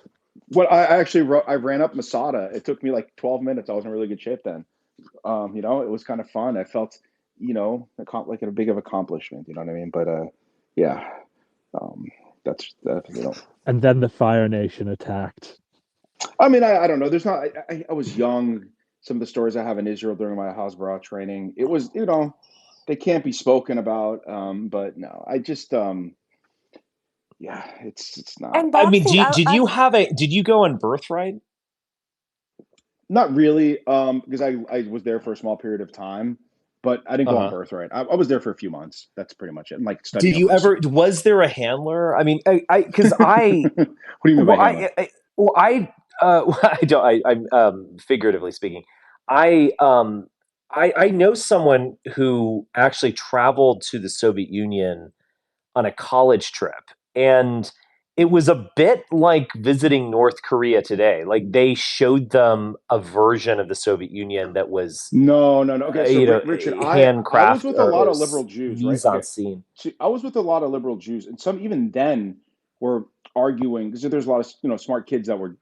I ran up Masada. It took me like 12 minutes. I was in really good shape then. It was kind of fun. I felt, like a big of accomplishment. You know what I mean? But yeah, that's that. And then the Fire Nation attacked. I mean, I don't know. There's not. I was young. Some of the stories I have in Israel during my Hasbara training, it was they can't be spoken about. But no, I just yeah, it's not. I mean, did you go on Birthright? Not really, because I was there for a small period of time, but I didn't go on Birthright. I was there for a few months. That's pretty much it. And like, did you ever? Was there a handler? I mean, because I. What do you mean by handler? I'm figuratively speaking. I know someone who actually traveled to the Soviet Union on a college trip, and it was a bit like visiting North Korea today. Like they showed them a version of the Soviet Union that was no. Okay, so Richard, I was with a lot of liberal Jews, right? Okay. See, I was with a lot of liberal Jews, and some even then were arguing because there's a lot of smart kids that were.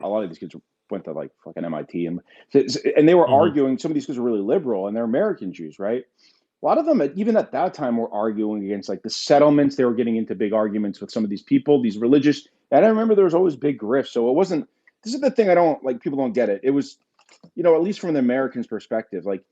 A lot of these kids went to like fucking MIT, and they were arguing. Some of these kids were really liberal, and they're American Jews, right? A lot of them, even at that time, were arguing against like the settlements. They were getting into big arguments with some of these people, these religious. And I remember there was always big grifts. So it wasn't. This is the thing I don't like. People don't get it. It was, at least from the Americans' perspective, like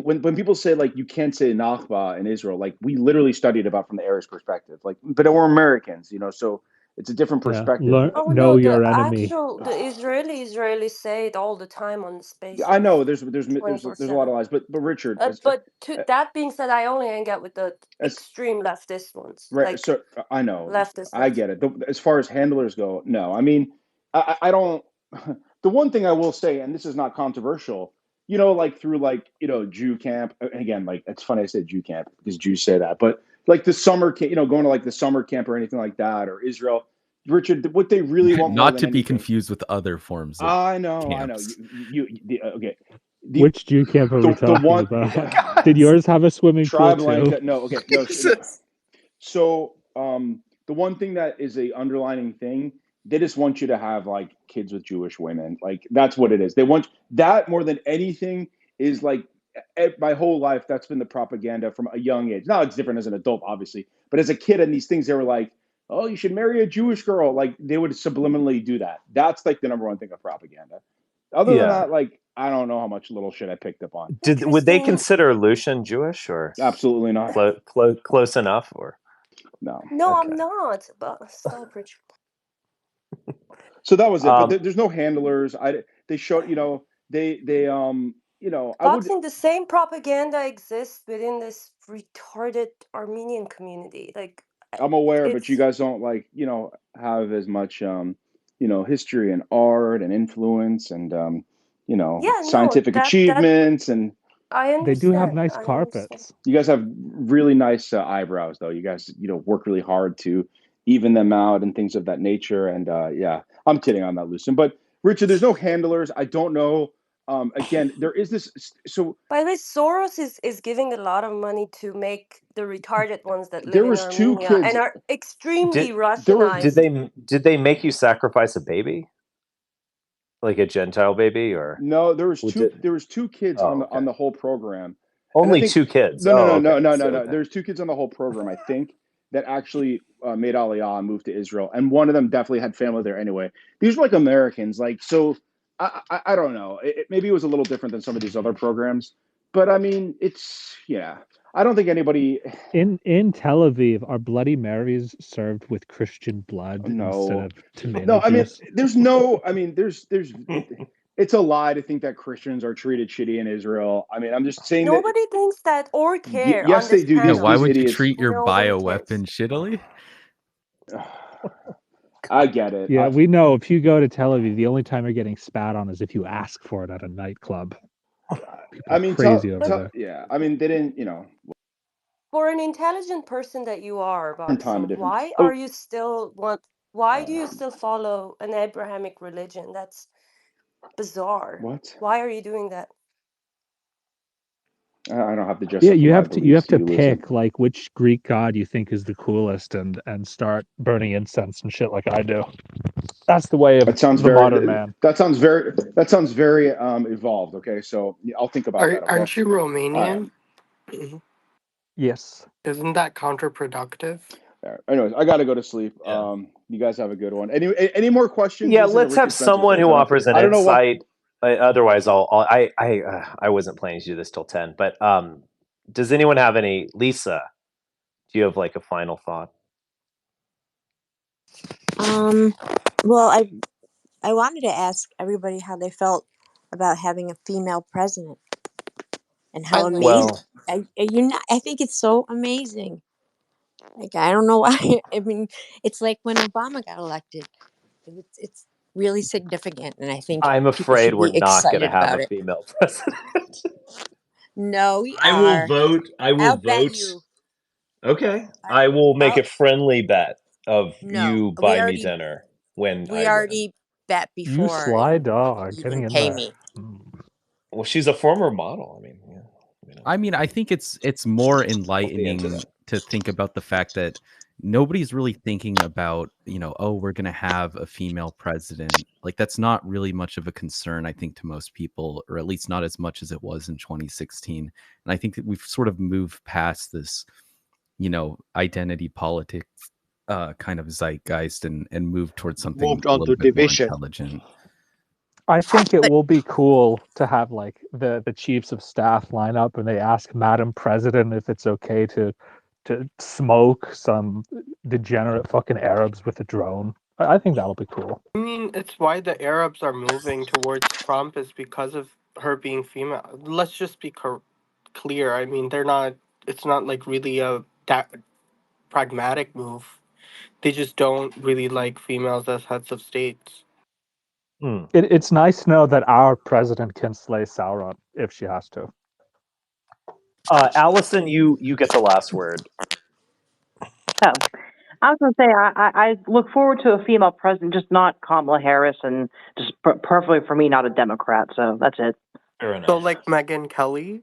when people say like you can't say Nachba in Israel, like we literally studied about from the Arab's perspective, like, but we're Americans, so It's a different perspective. Know your enemy. The Israelis say it all the time on the space. I know there's a lot of lies, but Richard. But that being said, I only hang out with the extreme leftist ones. Right. Like, so I know. Leftist. I get it. As far as handlers go, no. I mean, I don't. The one thing I will say, and this is not controversial, like through Jew camp. Again, like it's funny I said Jew camp because Jews say that, but like the summer camp, going to like the summer camp or anything like that, or Israel. Richard, what they really want not to be confused with other forms of I know. Okay. Which Jew camp are we talking about? Did yours have a swimming pool too? No, okay. No. So the one thing that is a underlining thing, they just want you to have like kids with Jewish women. Like that's what it is. They want that more than anything is like my whole life, that's been the propaganda from a young age. Now it's different as an adult, obviously, but as a kid and these things, they were like, oh, you should marry a Jewish girl. Like they would subliminally do that. That's like the number one thing of propaganda. Other than that, like, I don't know how much little shit I picked up on. Would they consider Lucian Jewish or absolutely not? Close enough or no? No, okay. I'm not. But stop, Richard. So that was it. But there's no handlers. They showed, Boxing, the same propaganda exists within this retarded Armenian community. Like I'm aware, but you guys don't have as much history and art and influence and scientific achievements and they do have nice carpets. You guys have really nice eyebrows, though. You guys work really hard to even them out and things of that nature. And I'm kidding on that, Lucian. But Richard, there's no handlers. I don't know. Again, there is this. So by the way, Soros is giving a lot of money to make the retarded ones that live there was in two Armenia kids and are extremely Russianized. Did they make you sacrifice a baby, like a Gentile baby, or no? There was two kids on the whole program. Only two kids. No. There's two kids on the whole program. I think that actually made Aliyah and moved to Israel, and one of them definitely had family there anyway. These were like Americans, like so. I don't know. Maybe it was a little different than some of these other programs, but I mean, I don't think anybody in Tel Aviv are Bloody Marys served with Christian blood instead of tomato No, I mean, juice? there's it's a lie to think that Christians are treated shitty in Israel. I mean, I'm just saying nobody thinks that or care. Yes, they do. Why would you treat your bioweapon shittily? I get it. Yeah, we know if you go to Tel Aviv, the only time you're getting spat on is if you ask for it at a nightclub. I mean, crazy over there. Yeah, I mean, they didn't, For an intelligent person that you are, why are you still Why do you still follow an Abrahamic religion? That's bizarre. What? Why are you doing that? I don't have to justify. Yeah, you have to pick like which Greek god you think is the coolest and start burning incense and shit like I do. That's the way of modern man. That sounds very evolved. Okay, so I'll think about that. Okay? Aren't you Romanian? Yes. Isn't that counterproductive? Anyways, I got to go to sleep. Yeah. You guys have a good one. Any more questions? Yeah, let's have someone who offers an insight. Otherwise, I wasn't planning to do this till 10. But does anyone have any? Lisa, do you have like a final thought? Well, I wanted to ask everybody how they felt about having a female president and how amazing. I think it's so amazing. Like, I don't know why. I mean, it's like when Obama got elected. It's really significant, and I think I'm afraid we're not going to have a female president. No, we I will vote. I'll bet you. Okay, I will make a friendly bet of you buy me dinner when we already bet before. You sly dog, getting in there. Me. Well, she's a former model. I mean, I mean, I think it's more enlightening to think about the fact that nobody's really thinking about, oh, we're going to have a female president. Like, that's not really much of a concern, I think, to most people, or at least not as much as it was in 2016. And I think that we've sort of moved past this, identity politics kind of zeitgeist and moved towards something a little bit more intelligent. I think it will be cool to have like the chiefs of staff line up and they ask Madam President if it's okay to to smoke some degenerate fucking Arabs with a drone. I think that'll be cool. I mean, it's why the Arabs are moving towards Trump is because of her being female. Let's just be clear. I mean, they're not. It's not like really a pragmatic move. They just don't really like females as heads of states. It's nice to know that our president can slay Sauron if she has to. Allison, you get the last word. Oh, I was going to say, I look forward to a female president, just not Kamala Harris, and just perfectly for me, not a Democrat. So that's it. Fair enough. So, like Megyn Kelly?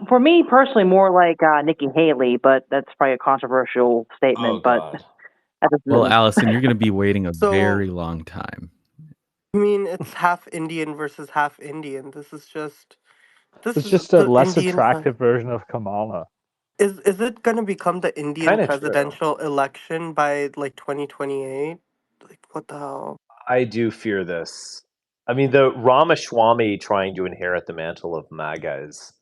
For me personally, more like Nikki Haley, but that's probably a controversial statement. But well, Allison, you're going to be waiting a very long time. I mean, it's half Indian versus half Indian. It's just a less attractive version of Kamala. Is it going to become the Indian presidential election by like 2028? Like, what the hell? I do fear this. I mean, the Ramaswamy trying to inherit the mantle of MAGA is...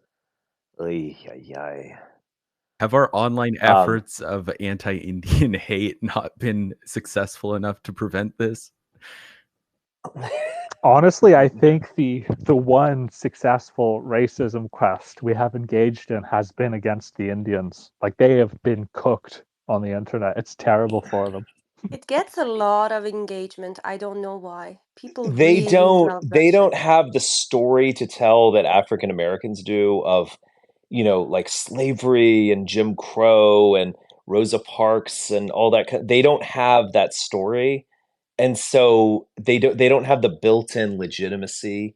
Have our online efforts of anti-Indian hate not been successful enough to prevent this? Honestly, I think the one successful racism quest we have engaged in has been against the Indians. Like, they have been cooked on the internet. It's terrible for them. It gets a lot of engagement. I don't know why. People they really don't love that they don't shit. have the story to tell that African Americans do of, you know, like slavery and Jim Crow and Rosa Parks and all that. They don't have that story, and so they don't have the built-in legitimacy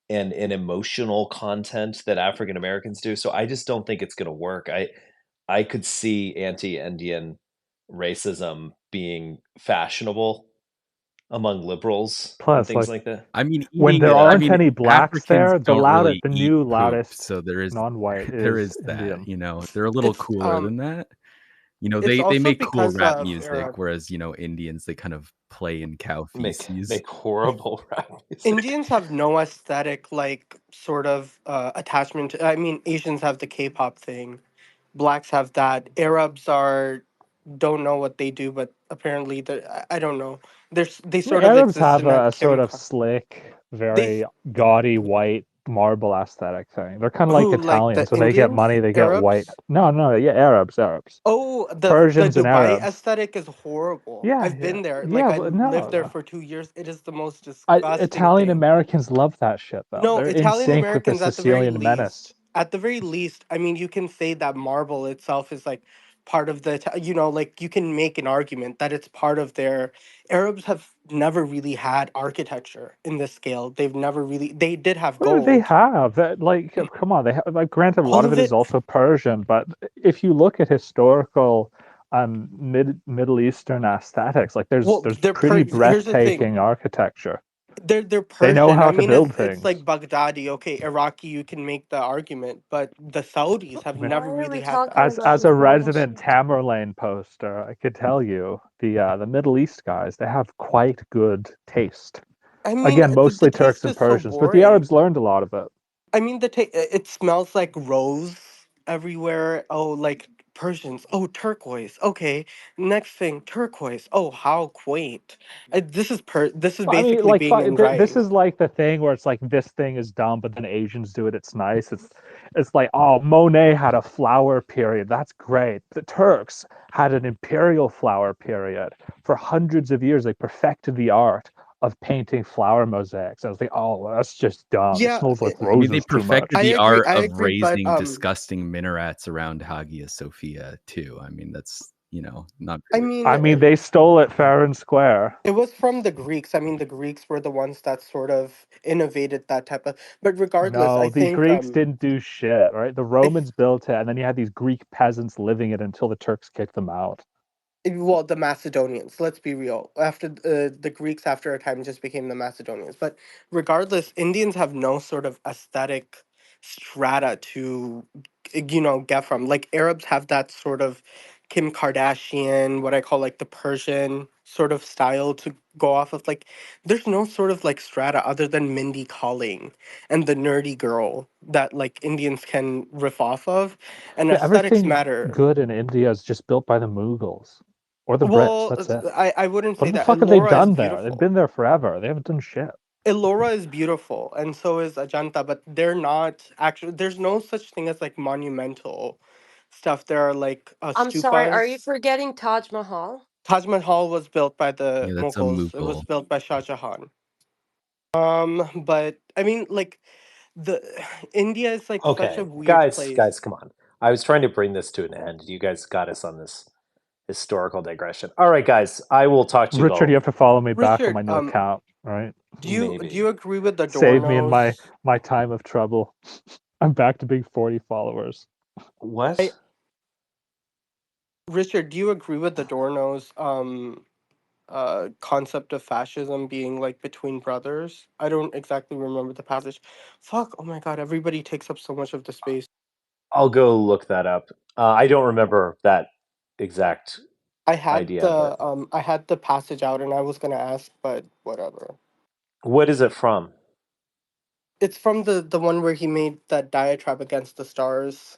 and emotional content that African Americans do. So I just don't think it's going to work. I could see anti-Indian racism being fashionable among liberals and things like that. I mean, when there aren't any blacks there, the really new loudest so there is non-white there is Indian. that, you know, they're a little cooler than that. You know, they make cool rap music, whereas, you know, Indians, they kind of play in cow feces. Make horrible rap music. Indians have no aesthetic, like, sort of attachment to, I mean, Asians have the K-pop thing. Blacks have that. Arabs don't know what they do, but apparently I don't know. They sort of Arabs exist have in that a sort of slick, very gaudy white marble aesthetic thing. They're kind of like Italians. When they get money, they get white. No, yeah, Arabs. Oh, the Persians Dubai and Arabs. aesthetic is horrible. Yeah, I've been there. Yeah, like, I lived there for 2 years. It is the most disgusting Italian thing. Americans love that shit, though. No, They're Italian in sync with the Americans Sicilian menace. at the very least, I mean, you can say that marble itself is like part of the, you know, like you can make an argument that it's part of their. Arabs have never really had architecture in this scale. They've never really. They did have gold. They have that. Like, come on, they have. Like, granted, a lot of it is also Persian, but if you look at historical Middle Eastern aesthetics, like there's pretty breathtaking architecture. They're Persian. They know how to build things. It's like Baghdadi. Okay, Iraqi, you can make the argument, but the Saudis have never really had that. As a resident Tamerlane poster, I could tell you the Middle East guys, they have quite good taste. I mean, again, mostly the Turks and Persians, but the Arabs learned a lot of it. I mean, it smells like rose everywhere. Oh, like Persians. Oh, turquoise. Okay, next thing, turquoise. Oh, how quaint. This is basically being in writing. This is like the thing where it's like, this thing is dumb, but then Asians do it. It's nice. It's like, oh, Monet had a flower period. That's great. The Turks had an imperial flower period. For hundreds of years, they perfected the art of painting flower mosaics. I was like, oh, well, that's just dumb. Yeah, it smells like roses. They perfected the art of raising but, disgusting minarets around Hagia Sophia too. I mean, that's, you know, not. I mean, they stole it fair and square. It was from the Greeks. I mean, the Greeks were the ones that sort of innovated that type of. But regardless, I think the Greeks didn't do shit, right? The Romans built it, and then you had these Greek peasants living it until the Turks kicked them out. Well, the Macedonians, let's be real. After the Greeks, after a time, just became the Macedonians. But regardless, Indians have no sort of aesthetic strata to, you know, get from. Like Arabs have that sort of Kim Kardashian, what I call like the Persian sort of style to go off of. Like, there's no sort of like strata other than Mindy Kaling and the nerdy girl that like Indians can riff off of, and Yeah, aesthetics everything matter. good in India is just built by the Mughals or the Brits. Well, That's it. I wouldn't What say the that. fuck have they Ellora is done there? They've beautiful. been there forever. They haven't done shit. Ellora is beautiful, and so is Ajanta, but they're not actually. There's no such thing as like monumental stuff. There are like I'm sorry, are you stupas. forgetting Taj Mahal? Taj Mahal was built by the Yeah, that's a Mughals. It was Mughal. built by Shah Jahan. But I mean, like, the India is like such a Okay, weird guys, place. come on. I was trying to bring this to an end. You guys got us on this historical digression. All right, guys, I will talk to you Richard, all. you have to follow me back on Richard, my new account, all right? do you Maybe. agree with the Save me in Dornos? my time of trouble. I'm back to being 40 followers. What? Richard, do you agree with the Dornos concept of fascism being like between brothers? I don't exactly remember the passage. Fuck, oh my god, everybody takes up so much of the space. I'll go look that up. I don't remember that exact idea, but I had the passage out and I was gonna ask, but whatever. what is it from? It's from the one where he made that diatribe against the stars.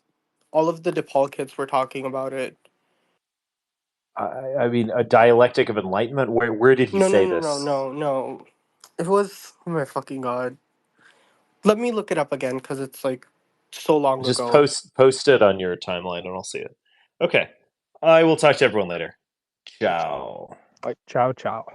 All of the DePaul kids were talking about it. I mean, a dialectic of enlightenment. Where did he say this? No. It was, oh my fucking god. Let me look it up again because it's like so long Just ago. post it on your timeline, and I'll see it. Okay, I will talk to everyone later. Ciao. Ciao, ciao.